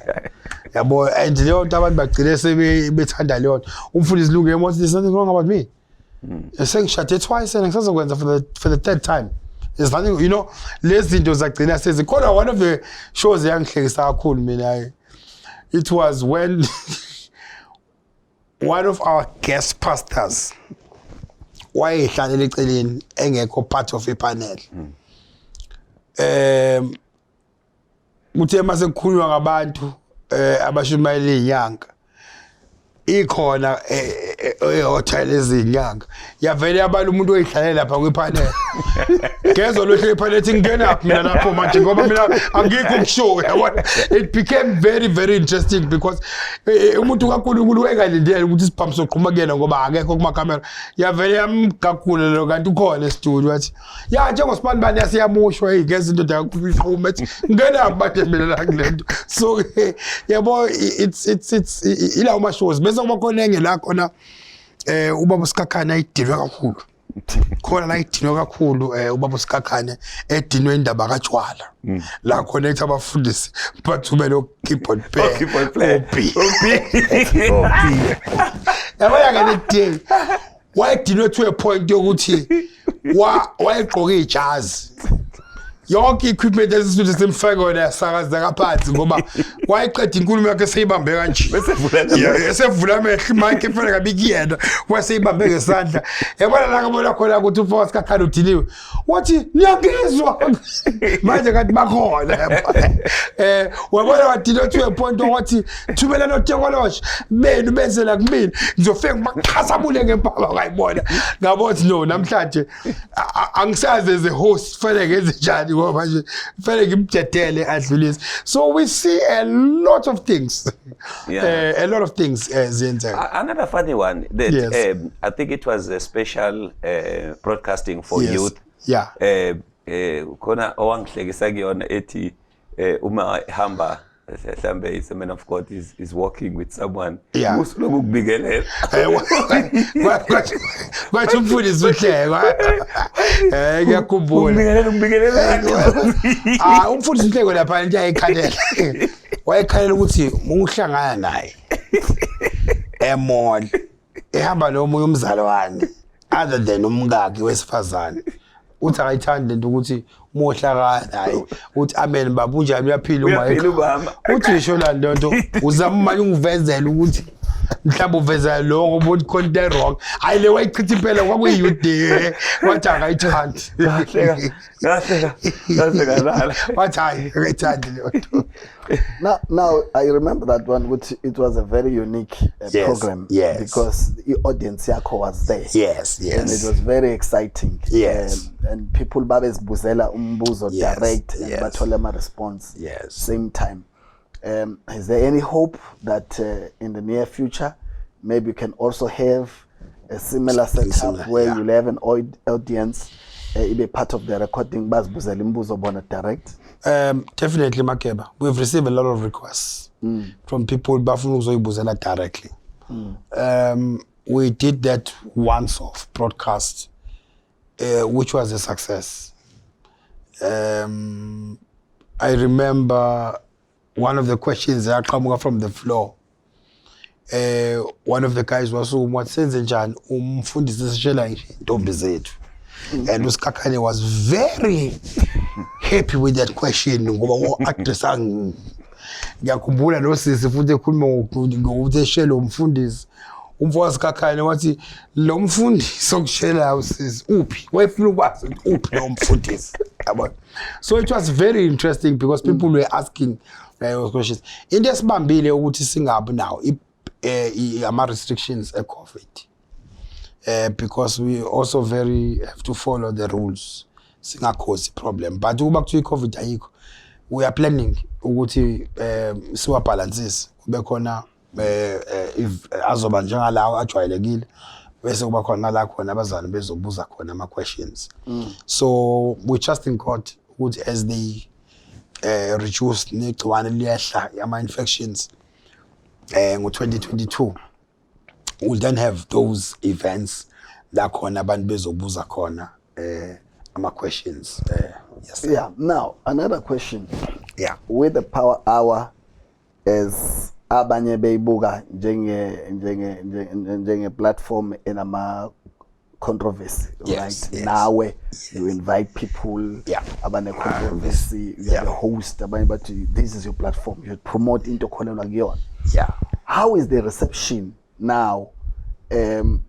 Yabo and leyo nto abantu bagcine sebethanda leyo. Umfundisi Lungiem wathi there's nothing wrong about me. Sengishade twice and ngisazokwenza for the third time. There's nothing, you know, lezi zinto zagcina sezikhona. One of the shows yangihlekisa kakhulu mina, it was when one of our guest pastors wayehlalele eceleni engekho part of a panel. Uthe mase kukhulunywa ngabantu abashumayela inyanga ikhona hotel ezinyanga yavele abantu umuntu oyihlalela lapha kwepanel gezo lo hle ethi ngena mina lapho manje ngoba mina angikho kushow yabona. It became very, very interesting because umuntu kaNkulunkulu engalindele ukuthi isiphambo soqhuma kuyena ngoba akekho kuma camera yavele yamgagula lo kanti ukhona estudio wathi njengosibani bani yasiyamushwa igezi into yakuphuma ethi ngena abantu mina la kulento. So yabo it's ila uma shows bese kuba khona engela khona ubaba uSikakhane ayidinwe kakhulu. Khona la idinwe kakhulu ubaba uSikakhane edinwe indaba kaJwala. La khona ethi abafundisi bathumela keep on play. Yabona ngene wayedinwe to a point yokuthi wayegqoka ijazi. Yonke equipment esisuthi simfake yasakaza kaphansi ngoba wayeqeda inkulumo yakhe seyibambe kanje esevula amehlo mic efana kabikiyena waseyibambe ngesandla. Yabona la ngabona khona ukuthi uFosi uSikakhane udiniwe wathi niyangizwa manje kanti bakhona. Wabona wadinwa to a point ukuthi thumela noTekoloshe benu benzela kumina ngizofika ngibaqhasamule ngempaba kayibona ngabothi no namhlanje angisaze as a host fanele ngenze njani. So we see a lot of things. A lot of things. Another funny one that I think it was a special broadcasting for youth. Kona owangihlekisa kuyona ethi uma hamba mhlambe is a man of God is walking with someone usuloku ukubikelela kwathi umfundisi uhleka ngiyakhumbula umfundisi uhleko lapha into ayikhalela wayekhalela ukuthi ungihlangana naye emall ehamba nomunye umzalwane other than umngaki wesifazane uthi akayithandi lento ukuthi mohlakana hayi uthi amen baba unjani uyaphila uma uthi isho la nto uzama manje ungivezela ukuthi mhlawumbe uveza lo ngoba uthi khona wrong hayi le wayichitha impela kwakuyiyouth day wathi akayithandi ngahleka lala wathi hayi akayithandi le nto. Now I remember that one, which it was a very unique program because the audience yakho was there. Yes. And it was very exciting. And people babezibuzela umbuzo direct and bathole ama response same time. Is there any hope that in the near future maybe you can also have a similar setup where you'll have an audience be part of the recording bazibuzela imbuzo bona direct? Definitely Makeba. We've received a lot of requests from people bafuna ukuzoyibuzela directly. We did that once off broadcast which was a success. I remember one of the questions that came from the floor. One of the guys was senze njani umfundisi sishela intombi zethu. And uSikakhane was very happy with that question ngoba address ngiyakhumbula nosisi futhi ekhuluma ngokuthi eshelo umfundisi umfowasi kakhaya wathi lo mfundisi sokushela usisi uphi wayefuna ukwazi uphi lo mfundisi yabona. So it was very interesting because people were asking those questions. Into esibambile ukuthi singabi nawo ama restrictions e COVID. Because we also have to follow the rules. Singakhosi problem. But ukuba kuthiwa iCovid ayikho, we are planning ukuthi siwa balances kube khona if azoba njengalawo ajwayelekile bese kuba khona la khona abazali bezobuza khona ama questions. So we just in God ukuthi as they reduce negciwane liyehla ama infections ngo-2022 we'll then have those events la khona abantu bezobuza khona ama questions. Yes. Yeah. Now another question. Yeah. With the power hour as abanye beyibuka njenge platform enama controversy, yes, right? Yes. Nawe Yes. you invite people, Yeah. abane controversy, you are the host, abanye but this is your platform, you should promote into kholelwa kuyona. Yeah. How is the reception now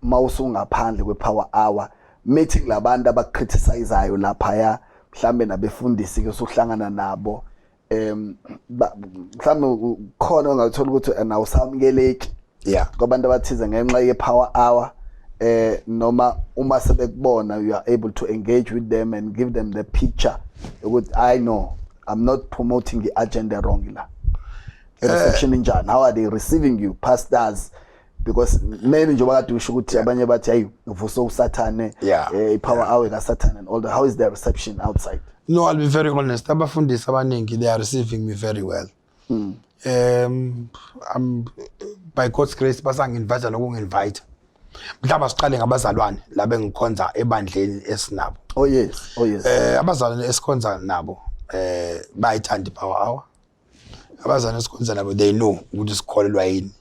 mawusungaphandle kwe-power hour meeting labantu abakriticizeayo laphaya mhlambe nabefundisi ke sokuhlangana nabo mhlambe khona ongathola ukuthi nawusamukeleki kwabantu abathize ngenxa ye-power hour noma uma sebekubona you are able to engage with them and give them the picture ukuthi I know I'm not promoting the agenda wrong la. Reception injani, how are they receiving you pastors? Because many nje bakade usho ukuthi abanye bathi hey uvuso usathane ipower hour kaSathane and all that. How is their reception outside? No, I'll be very honest, abafundisi abaningi they are receiving me very well. I'm by God's grace basangi-invite nokungi-invite. Mhlawumbe siqale ngabazalwane la bengikhonza ebandleni esinabo. Oh yes. Abazalwane esikhonza nabo bayithanda ipower hour. Abazalwane esikhonza nabo they know ukuthi sikholelwa yini.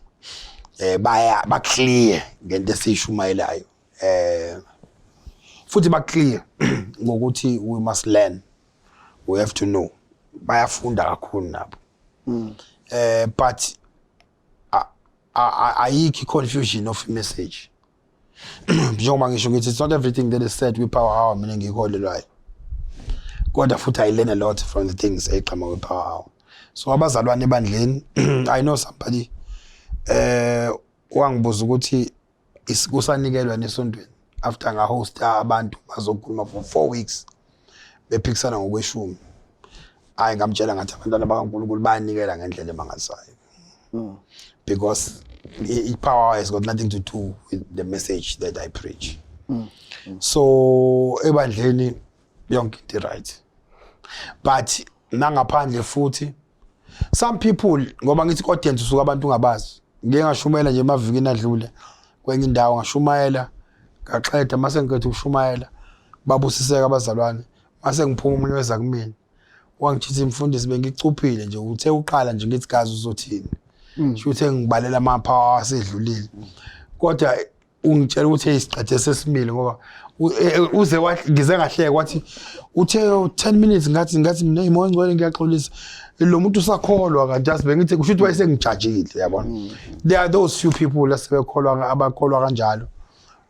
Ba clear ngento esishumayelayo. Futhi ba clear ngokuthi we must learn. We have to know. Bayafunda kakhulu nabo. But ayikho confusion of message. Njengoba ngisho ngithi it's not everything that is said with power hour mina ngikholelwayo. Kodwa futhi I learn a lot from the things eqhamuka with power hour. So abazalwane ebandleni I know somebody wangibuza ukuthi iskusanikelwa nesontweni after nga host abantu bazokhuluma for 4 weeks bephikisana ngokweshumi. Hayi ngamtshela ngathi abantwana bakaNkulunkulu bayanikela ngendlela emangazayo. Because power has got nothing to do with the message that I preach. So ebandleni yonke into right. But nangaphandle futhi some people ngoba ngithi audience usuka abantu ungabazi. Ngike ngashumayela nje emavikini adlule kwenye indawo ngashumayela ngaqeda mase ngikhethe ukushumayela babusiseka abazalwane mase ngiphuma umunye weza kumina wangichithi imfundisi bengicuphile nje uthe uqala nje ngithi gazi uzothini shuthe ngibalela ama-power asedlulile kodwa ungitshela ukuthi isiqede sesimile ngoba uze wathi ngize ngahleka wathi uthe 10 minutes ngathi mina imoya ngcwele ngiyaxolisa lo muntu usakholwa kanti asibengithi kusho ukuthi wayesengijajile yabona. There are those few people asebekholwa abakholwa kanjalo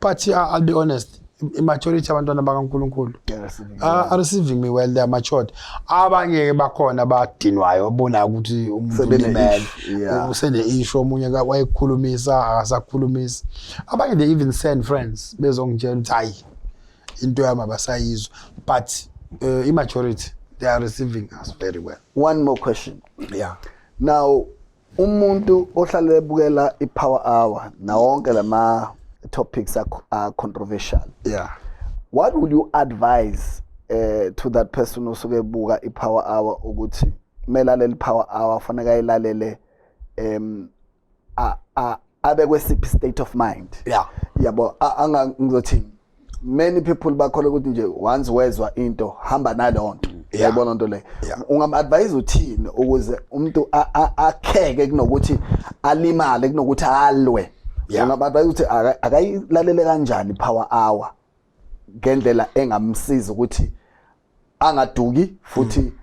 but I'll be honest majority abantwana bakaNkulunkulu are receiving me well, they are matured. Abanye bakhona badinwayo babona ukuthi umuntu ulimele usene issue omunye wayekhulumisa akasakhulumisa. Abanye they even send friends bezongitshela ukuthi hayi into yami abasayizwa but immaturity they are receiving us very well. One more question. Yeah. Now umuntu ohlale ebukela ipower hour na wonke lama topics are controversial. Yeah. What would you advise to that person osuke ebuka ipower hour ukuthi melalele power hour fanele ayilalele abe kwesiphi state of mind? Yeah. Yabo ngizothi many people bakholwa ukuthi nje once wezwa into hamba nalonto. Yabona into le. Ungam-advise uthini ukuze umuntu akheke kunokuthi alimale kunokuthi alwe? Ungam-advise ukuthi akayilalele kanjani power hour ngendlela engamsiza ukuthi angaduki futhi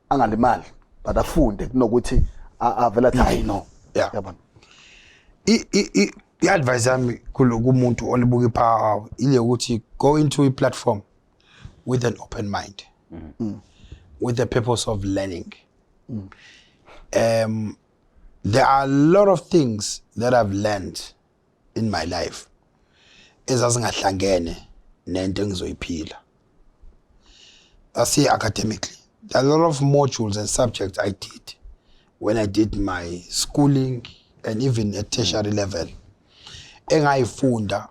angalimali but afunde kunokuthi avela hayi no. Yeah. Yabona. I-advice yami kumuntu olibuka iPower Hour ile ukuthi go into a platform with an open mind, with the purpose of learning. There are a lot of things that I've learned in my life ezazingahlangene nento engizoyiphila. I say academically, there are a lot of modules and subjects I did when I did my schooling and even at tertiary level. Engayifunda,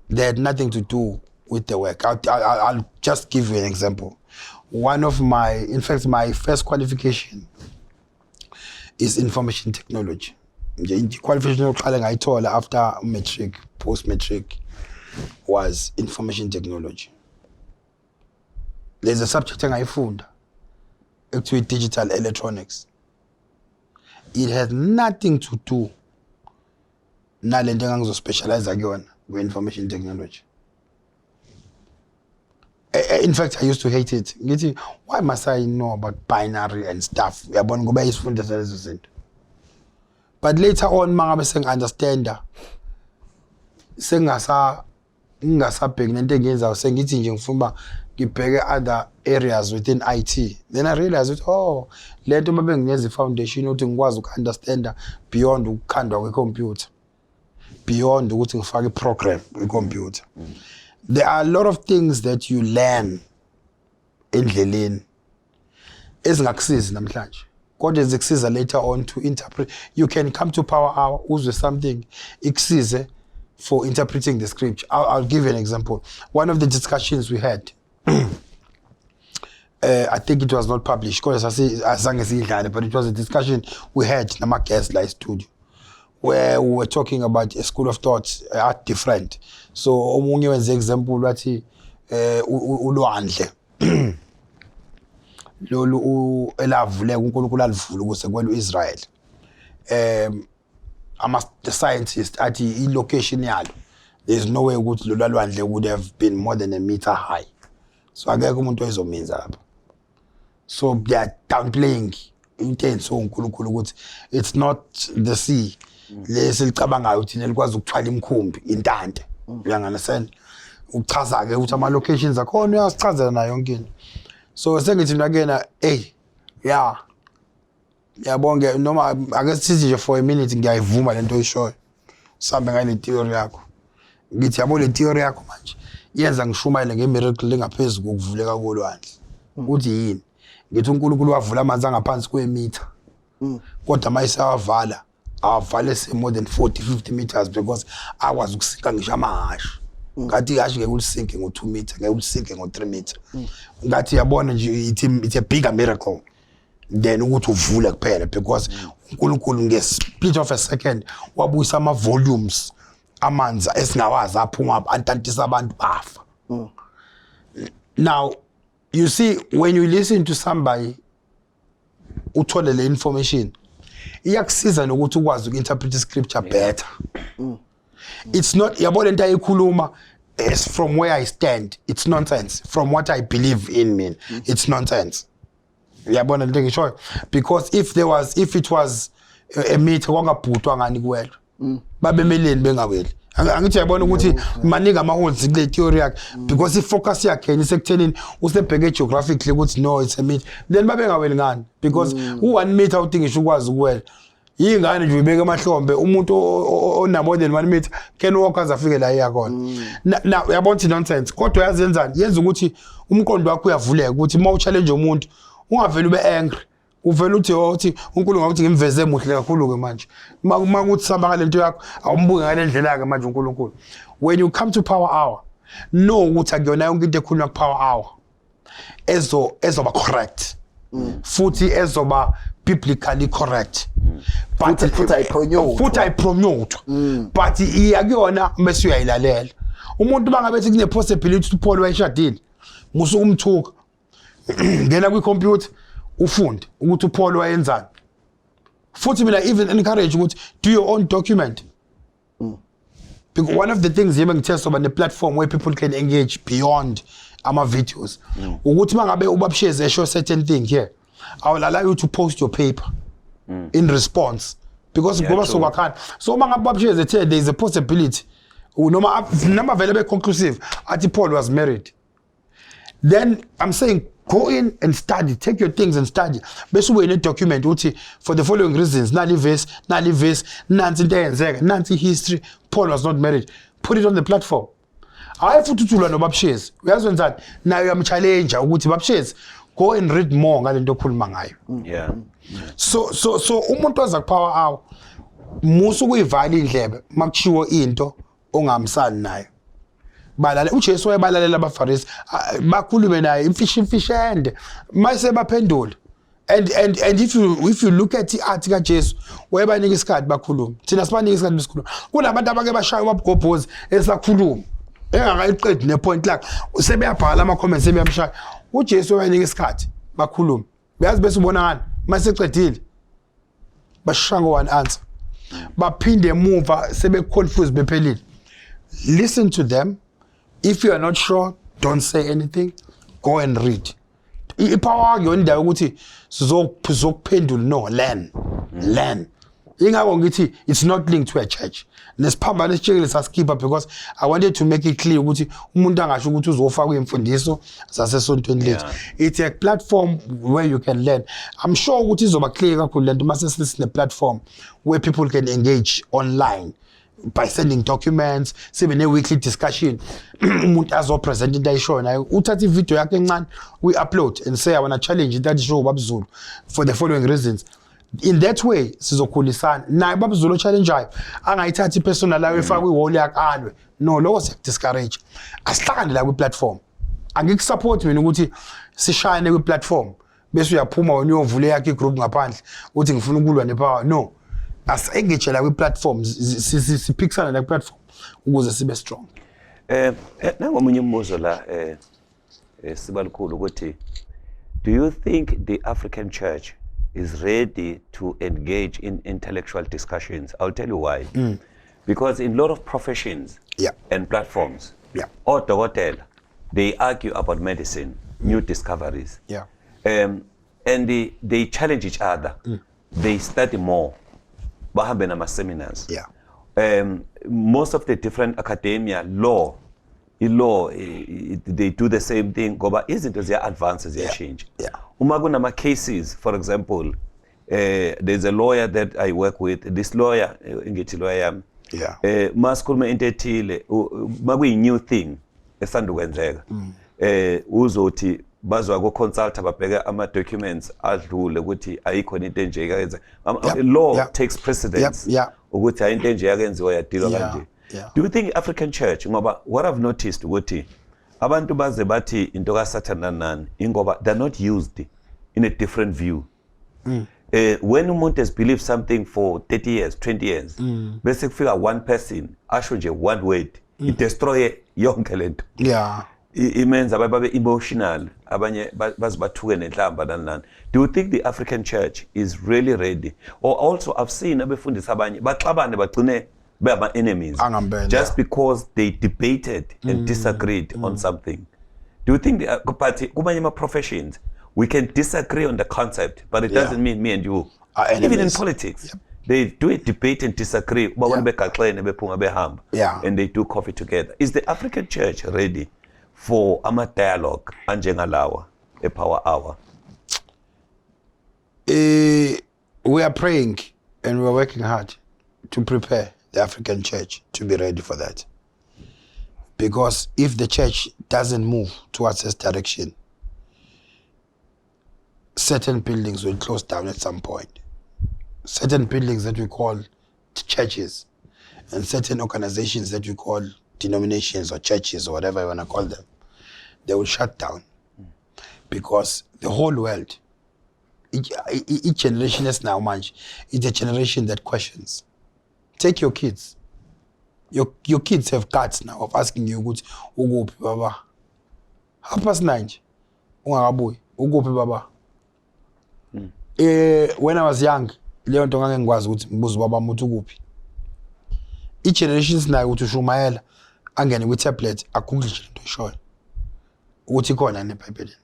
they had nothing to do with the work. I'll just give you an example. In fact, my first qualification is information technology. The qualification engayithola after matric, post-matric was information technology. There's a subject engayifunda ekuthiwa digital electronics. It has nothing to do nalento engizospecialize kuyona kwi-information technology. In fact, I used to hate it. Why must I know about binary and stuff? Uyabona ngoba isifunda lezo zinto. But later on mangabe sengi-understanda ngingasabheki nento engiyenzayo sengithi nje ngifuna ngibheke other areas within IT. Then I realized that lento mabe ngingenza i-foundation ukuthi ngikwazi uku-understanda beyond ukukhandwa kwe-computer, beyond ukuthi ngifake i-program kwi-computer. There are a lot of things that you learn endleleni ezingakusizi namhlanje kodwa zikusiza later on to interpret. You can come to Power Hour uzwe something ikusize for interpreting the scripture. I'll give you an example. One of the discussions we had, I think it was not published because but it was a discussion we had in my guest live studio where we were talking about a school of thought at different. So omunye wenze example wathi ulwandle lolu elavuleka uNkulunkulu alivula ukuze kwelo Israel. The scientist athi i-location yalo, there's no way ukuthi lolu lwandle would have been more than a meter high. So akekho umuntu oyizomenza lapha. So they are downplaying intense uNkulunkulu ukuthi it's not the sea lesilicabangayo thina likwazi ukuthwala imkhumbi intante. You understand? Uchaza ke ukuthi ama locations akhona uyasichazela nayo yonke into. So sengithi nakena yabonke noma ake sithi nje for a minute ngiyayivuma lento oyishoyo. Sambe ngale theory yakho. Ngithi yabo le theory yakho manje yenza ngishumayele ngemiracle engaphezulu kokuvuleka kolwandle. Uthi yini? Ngithi uNkulunkulu wavula amanzi angaphansi kwemitha. Kodwa mayisawavala avale more than 40-50 meters because akwazi ukusinka ngisho amahashe. Ngathi ihashe ngeke ulisinke ngo 2 meters, ngeke ulisinke ngo 3 meters. Ngathi yabona nje it's a bigger miracle then ukuthi uvule kuphela because uNkulunkulu nge-split of a second wabuyisa ama volumes amanzi esingawazi aphuma antantisa abantu bafa. Now you see, when you listen to somebody uthole le information iyakusiza nokuthi ukwazi uku-interpret scripture better. It's not yabona into ayikhuluma as from where I stand it's nonsense, from what I believe in it's nonsense. Yabona into ngishoyo because if it was a meter kwangabhutwa ngani kuwela babemeleni bengaweli. Angithi yabona ukuthi maningi ama-holes kule theory yakhe because i-focus yakhe isekuthenini usebheke geographically ukuthi no it's a meter then babengaweli ngani because u-1 meter udingisha ukwazi ukuwela yingane nje uyibeka emahlombe umuntu ona more than 1 meter can walk aze afike la yakhona. Now uyabona ukuthi nonsense kodwa yazenzani yenza ukuthi umqondo wakho uyavuleka ukuthi uma uchallenge umuntu ungaveli ube angry uvela uthi uNkulunkulu ngakuthi ngimveze emuhle kakhulu ke manje uma kuthi samba ngalento yakho awumbuke ngale ndlela ke manje uNkulunkulu. When you come to Power Hour no ukuthi akuyona yonke into ekhulunywa ku Power Hour ezoba correct futhi ezoba biblically correct but futhi ayipromote but iyakuyona mase uyayilalela umuntu bangabethi kune possibility ukuthi Paul wayeshadile musuku umthuka ngena kwi computer ufunde ukuthi uPaul wayenzani futhi mina even encourage ukuthi do your own document because one of the things yebe ngithethe about the platform where people can engage beyond ama videos ukuthi mangabe ubabsheze esho certain thing here I will allow you to post your paper in response because Yeah, ngoba true. sokakhana so uma ngabe babsheze ethe there is a possibility noma vele conclusive athi Paul was married, then I'm saying go in and study, take your things and study. Bese ube ne document uthi for the following reasons nali verse nansi into eyenzeka nansi history Paul was not married, put it on the platform. Hayi futhi uthulwa no babshezi uyazwenzani nayo uyamchallenge ukuthi babshezi go and read more ngalento okhuluma ngayo. Yeah. So umuntu oza kupower hour musu kuyivala indlebe makushiwo into ongamsani nayo. Balale uJesu wayebalalela abaFarisi bakhulume naye imfishi ende mase baphendula and if you look at iart kaJesu wayebanika isikhathi bakhuluma thina sibanika isikhathi besikhuluma kunabantu abake bashaya ubabhobhozi esakhuluma engakayiqedi nepoint lakhe sebeyabhala ama comments sebeyamshaya uJesu wayenika isikhathi bakhuluma uyazi bese ubona ngani mase ecedile bashaya one answer baphinde emuva sebeconfuse bephelile. Listen to them. If you are not sure, don't say anything. Go and read. Ipower yonda ukuthi sizokuphendula no learn. Ingakho ngithi it's not linked to a church. Nesiphambano esitshekile saskipha because I wanted to make it clear ukuthi umuntu angasho ukuthi uzofaka imfundiso zasesontweni lethu. It's a platform where you can learn. I'm sure ukuthi izoba clear kakhulu lento mase sine platform where people can engage online by sending documents, sibe ne weekly discussion. Umuntu azopresent into ayishoyo nayo uthatha ivideo yakhe encane we upload and say I want to challenge into ayishoyo babZulu for the following reasons. In that way sizokhulisana naye babZulu challenge ayo angayithathi personal lawo efaka iwall yakalwe no lokho se discourage asihlakane la ku platform angikusupport mina ukuthi sishayane ku platform bese uyaphuma wena uyovula yakhe igroup ngaphandle uthi ngifuna ukulwa nepower no as-engage la ku platforms siphikisana la ku platform ukuze sibe strong. Nangomunye umbuzo la sibalukhulu ukuthi do you think the African church is ready to engage in intellectual discussions? I'll tell you why. Because in a lot of professions and platforms, odokotela, they argue about medicine, new discoveries. And they challenge each other. They study more. Bahambe nama seminars. Most of the different academia, law, they do the same thing. Ngoba izinto ziya advances, ziya change. Uma kunama cases, for example, there's a lawyer that I work with. This lawyer, ngithi lawyer, masikhuluma into ethile, makuyi new thing esanda kwenzeka. Uzothi bazwa ko consult babheka ama documents adlule ukuthi ayikho into enje kayenza. Law takes precedence. Ukuthi ayinto enje yakenziwa yadilwa kanje. Do you think African church ngoba what I've noticed ukuthi abantu baze bathi into kaSathana nani ingoba they're not used in a different view. When umuntu has believed something for 30 years, 20 years, bese kufika one person asho nje one word, it destroy yonke lento. Imenza ababe emotional, abanye bazibathuke nenhlamba nani. Do you think the African church is really ready? Or also I've seen abefundisi abanye baxabane bagcine beba enemies just because they debated and disagreed on something. Do you think kumanye professions we can disagree on the concept, but it doesn't mean me and you are enemies? Even in politics, they do a debate and disagree, and they do coffee together. Is the African church ready for a dialogue anjengalawa, a power hour? We are praying and we are working hard to prepare the African church to be ready for that. Because if the church doesn't move towards this direction, certain buildings will close down at some point. Certain buildings that we call churches and certain organizations that we call denominations or churches or whatever you want to call them, they will shut down. Because the whole world, each generation is now much, it's a generation that questions. Take your kids. Your kids have guts now of asking you, "Ugopi baba? 9:30, ungakabuyi, ugopi baba?" When I was young, leyo nto ngake ngikwazi ukuthi ngibuze baba muthi ukuphi. I-generations nayo ukuthi ushumayela angene kwi-tablet agoogle nje into eshoyo ukuthi khona neBhayibhelini.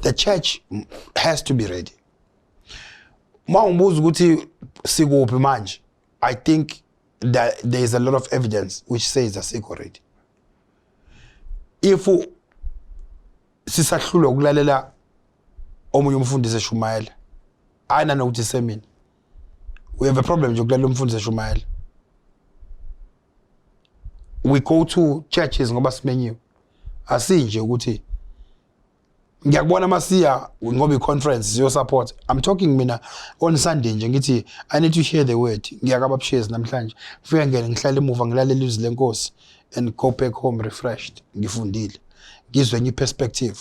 The church has to be ready. Mawubuza ukuthi sikuphi manje, I think that there is a lot of evidence which says asikho already. If sisahlulwa ukulalela omunye umfundisi eshumayela, ayina nokuthi semini. We have a problem nje ukulalela umfundisi eshumayela. We go to churches ngoba simenyiwe. Asinje ukuthi ngiyakubona masiya ngoba iconference siyo support. I'm talking mina on Sunday nje ngithi I need to hear the word. Ngiyakaba Shezi namhlanje. Fika ngene ngihlale emuva ngilalela ilizwi lenkosi and go back home refreshed. Ngifundile. Ngizwe enye perspective.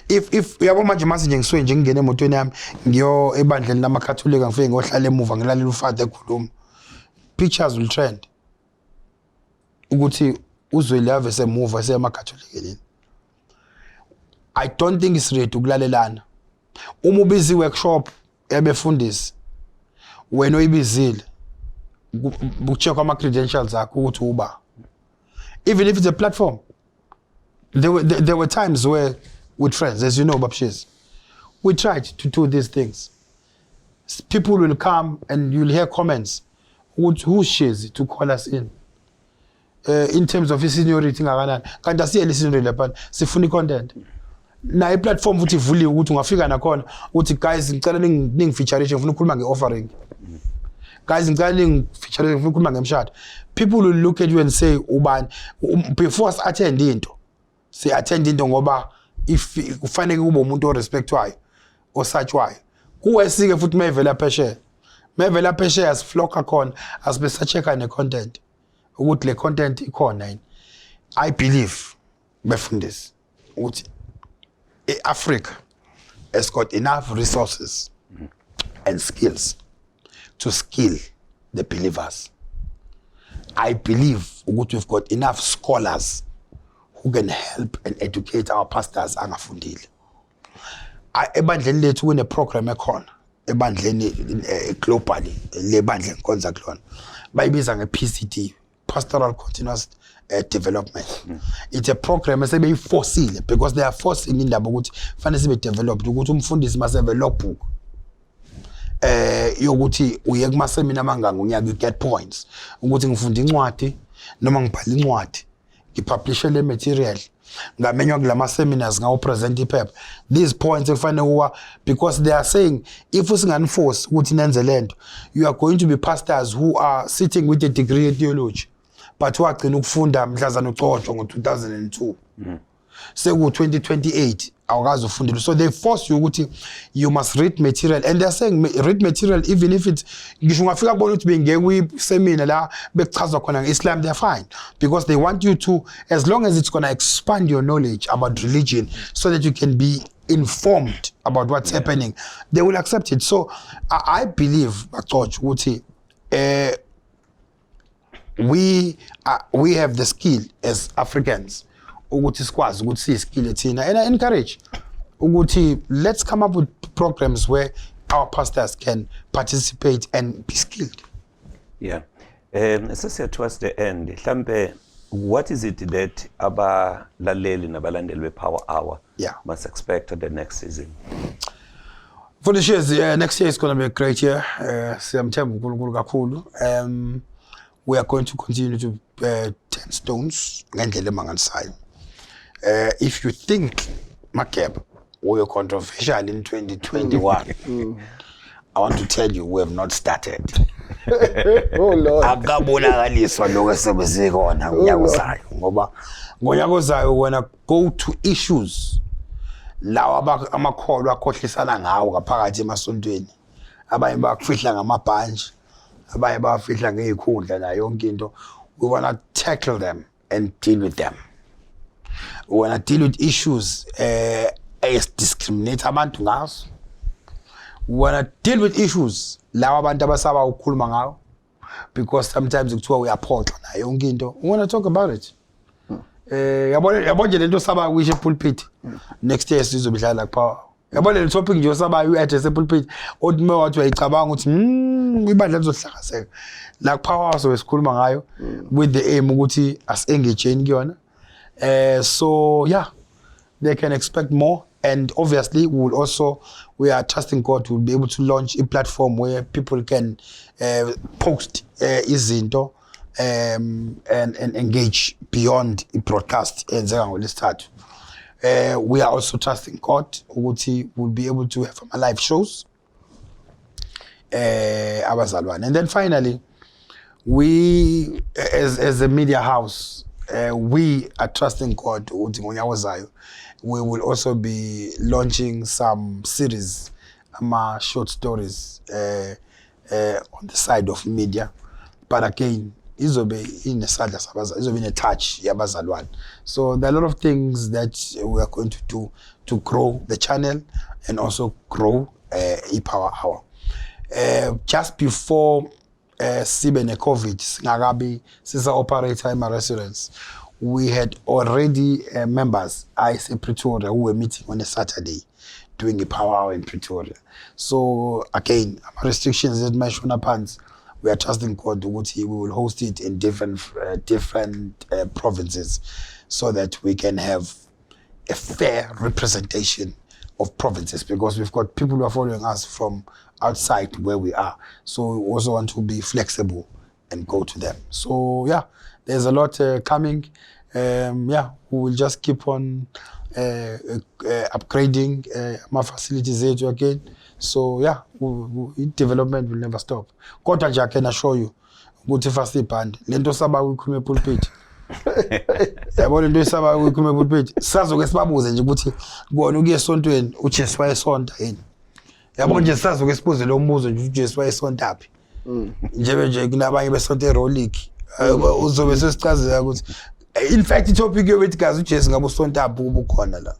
If uyabo manje mase nje ngisuke nje ngingena emotweni yami ngiyo ebandleni lamakatholika ngifike ngohlala emuva ngilalela ufather ekhuluma. Pictures will trend. Ukuthi Zweli ave semuva esemakatholikeni. I don't think it's ready ukulalelana. Uma ubizi workshop ebefundisi wena oyibizile ucheck ama credentials akho ukuthi uba. Even if it's a platform, there were times where with friends, as you know, Babshiz, we tried to do these things. People will come and you'll hear comments. Who's Shezi to call us in terms of his seniority ngakanani. Kanti asiye seniority lapha sifuna content. Na platform futhi ivuliwe ukuthi ungafika nakhona uthi guys ngicela ningifeaturation ngifuna ukukhuluma ngeoffering. Guys ngicela ningifeaturation ngifuna ukukhuluma ngemshado. People will look at you and say ubani before us attend into. Say attend into ngoba if kufanele kube umuntu orespectwayo osatshwayo. Kuwesike futhi mayivela phesheya. Mayivela phesheya asiflocka khona asibese checka ne content. Ukuthi le content ikhona yini. I believe befundisi ukuthi Africa has got enough resources and skills to skill the believers. I believe we've got enough scholars who can help and educate our pastors angafundile. Ebandleni lethu kune program ekhona ebandleni globally lebandle nkonza kulona bayibiza ngePCD, Pastoral Continuous Development. It's a program esebeyifosile because they are forcing indaba ukuthi fanele sibe developed ukuthi umfundisi maseve logbook yokuthi uye kuma seminar amanganga unyaka you get points ukuthi ngifunda incwadi noma ngibhala incwadi ngipublish le material ngamenywa kulama seminars ngawo present ipaper. These points kufanele uwa because they are saying if usinganiforce ukuthi nenze lento you are going to be pastors who are sitting with a degree in theology but wagcina ukufunda mhlazana ucotshwa ngo2002 seku 2028 awukazi ufundile. So they force you ukuthi you must read material and they are saying read material even if it's ngisho ungafika kubona ukuthi bengeke kuyiseminar la bekuchazwa khona ngeIslam, they are fine because they want you to, as long as it's going to expand your knowledge about religion so that you can be informed about what's happening, they will accept it. So I believe George ukuthi we have the skill as Africans ukuthi sikwazi ukuthi siyiskill thina, and I encourage ukuthi let's come up with programs where our pastors can participate and be skilled. Yeah. Sisiya towards the end, mhlambe what is it that abalaleli nabalandeli bePower Hour must expect at the next season? For the Shezi, next year is going to be a great year. Siyamthemba uNkulunkulu kakhulu. We are going to continue to turn stones ngendlela emangalisayo. If you think Makeb were controversial in 2021, I want to tell you we have not started. Oh Lord. Akabonakaliswa lokho sebezikona ngonyaka ozayo ngoba ngonyaka ozayo wena go to issues lawa amakholwa akhohlisana ngawo ngaphakathi emasontweni. Abanye bakufihla ngamabhanje, abanye bafihla ngezikhundla na yonke into. We want to tackle them and deal with them. We want to deal with issues discriminate abantu ngazo. We want to deal with issues lawa abantu abasaba ukukhuluma ngawo because sometimes kuthiwa uyaphoxa na yonke into. We want to talk about it. Yabona lento saba kuyishe pulpit next year sizobidlala kuPower. Yabona le topic nje osaba uyaddress pulpit othi uma wathi uyayicabanga ukuthi ibandla lizohlakazeka la kuPower so esikhuluma ngayo with the aim ukuthi as engage kuyona. So yeah, they can expect more And obviously, we are trusting God to be able to launch a platform where people can post izinto and engage beyond the broadcast. We are also trusting God ukuthi we'll be able to have live shows. And then finally, we as a media house, we are trusting God ukuthi ngonyaka ozayo we will also be launching some series, short stories on the side of media. But again, izobe inesandla sabaza, izobe ine-touch yabazalwane. So there are a lot of things that we are going to do to grow the channel and also grow iPower Hour. Just before sibe ne-COVID, singakabi sisa-operator ema-restaurants, we had already members in Pretoria who were meeting on a Saturday doing a power hour in Pretoria. So again, restrictions that mentioned upon, we are trusting God we will host it in different provinces so that we can have a fair representation of provinces, because we've got people who are following us from outside where we are. So we also want to be flexible and go to them. So yeah, there's a lot coming. We will just keep on upgrading my facilities again. So yeah, development will never stop. Kodwa nje I can assure you ukuthi first ibhand lento saba uyikhulume pulpit. Yabona into esaba uyikhulume pulpit. Sazoke sibabuze nje ukuthi kubona ukuye esontweni uJesu wayesonta yini. Yabona nje sazoke sibuze lo mbuzo nje uJesu wayesonta aphi. Nje kunabanye besonta eRolic. Uzobe sesichazela ukuthi in fact itopic yokuthi gazi uJesu ngabo sonta aphi ubukhona la.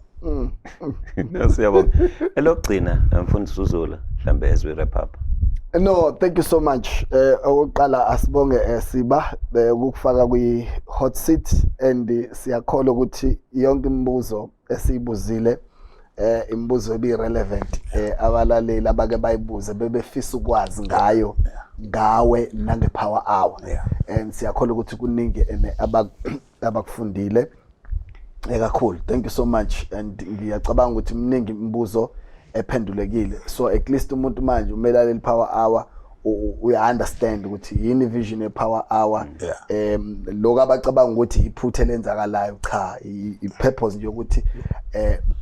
Siyabonga. Elokugcina mfundisi uZulu mhlambe as we wrap up. No, thank you so much. Oqala asibonge siba ukufaka kwi hot seat and siyakholwa ukuthi yonke imibuzo esiyibuzile imibuzo ebi relevant abalaleli abake bayibuze bebefisa ukwazi ngayo ngawe nange power hour. And siyakholwa ukuthi kuningi abakufundile kakhulu. Thank you so much, and ngiyacabanga ukuthi mningi imibuzo ephendulekile. So at least umuntu manje umelaleli power hour we understand ukuthi yini vision ye power hour. Lokho abacabanga ukuthi iphuthe lenzakalayo cha I purpose nje ukuthi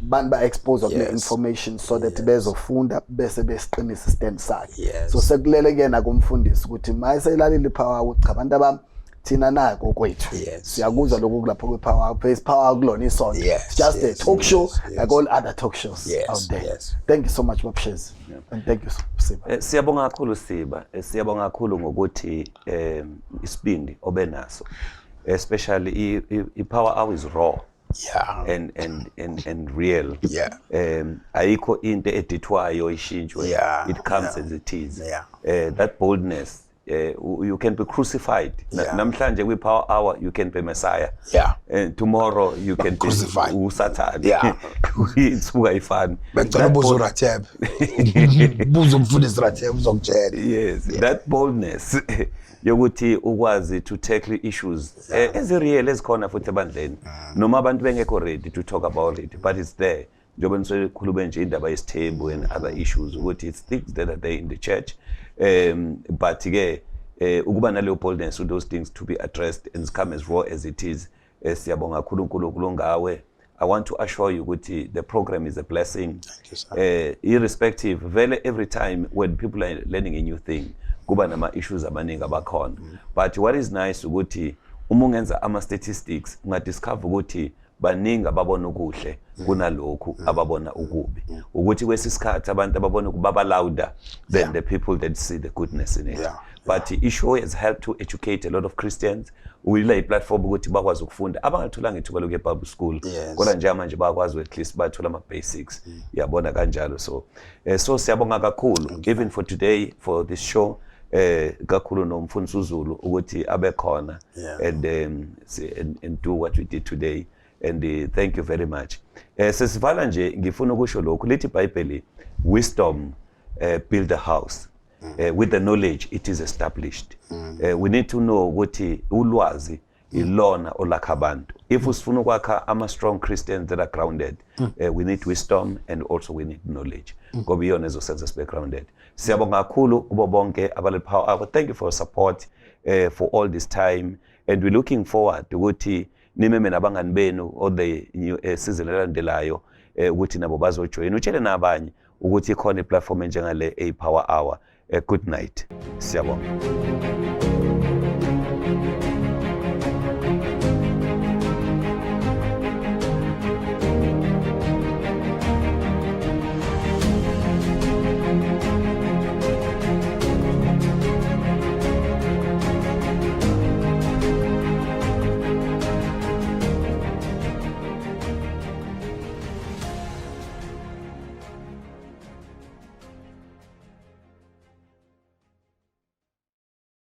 bantu ba expose of information so that bezofunda bese besiqinisa stand sakhe. So sekulele kena kumfundisi ukuthi mayiselaleli power hour cha abantu abami thina nako kwethu siyakuzwa lokho kulapho kwe power base power kulona isonto. It's just a talk show like all other talk shows out there. Thank you so much Shezi, and thank you Siba. Siyabonga kakhulu Siba, siyabonga kakhulu ngokuthi isibindi obenaso, especially I power hour is raw and real. Ayikho into edithwayo ishintshwe. It comes as it is. That boldness, you can be crucified. Namhlanje kwi power hour you can be Messiah. And tomorrow you can be crucified. Satan. It's who I found. Yes, that boldness yokuthi ukwazi to tackle issues as real as khona futhi ebandleni noma abantu bengekho ready to talk about it, but it's there. Njobe ngikhuluma nje indaba yesithembu and other issues ukuthi it's things that are there in the church. But ukuba naleyo boldness with those things to be addressed and come as raw as it is. Siyabonga kakhulu ngawe. I want to assure you ukuthi the program is a blessing. Thank you, sir. Irrespective, every time when people are learning a new thing, kuba nama issues abaningi abakhona. But what is nice ukuthi uma ungenza ama statistics ungadiscover ukuthi baningi ababona ukuhle kunalokhu ababona ukubi. Ukuthi kwesisikhathi abantu ababona kubaba louder than the people that see the goodness in it. But the issue has helped to educate a lot of Christians. We lay platform ukuthi bakwazi ukufunda abangatholanga ithuba lokuya Bible school. Kodwa nje manje bakwazi at least bathola ama basics. Yabona kanjalo. So siyabonga kakhulu even for today for this show. Kakhulu nomfundisi uZulu ukuthi abe khona and do what we did today. And thank you very much. Sesivala nje ngifuna ukusho lokhu lithi iBhayibheli, wisdom build a house. With the knowledge it is established. We need to know ukuthi ulwazi ilona olakha abantu. If usifuna ukwakha ama-strong Christians that are grounded, we need wisdom and also we need knowledge. Ngoba iyona ezosenza sibe grounded. Siyabonga kakhulu kubo bonke abaleli Power Hour. Thank you for your support for all this time, and we're looking forward ukuthi nimeme nabangani benu all the new season elandelayo ukuthi nabo bazojoin. Utshele nabanye ukuthi ikhona iplatform enjengale Power Hour. Good night. Siyabonga.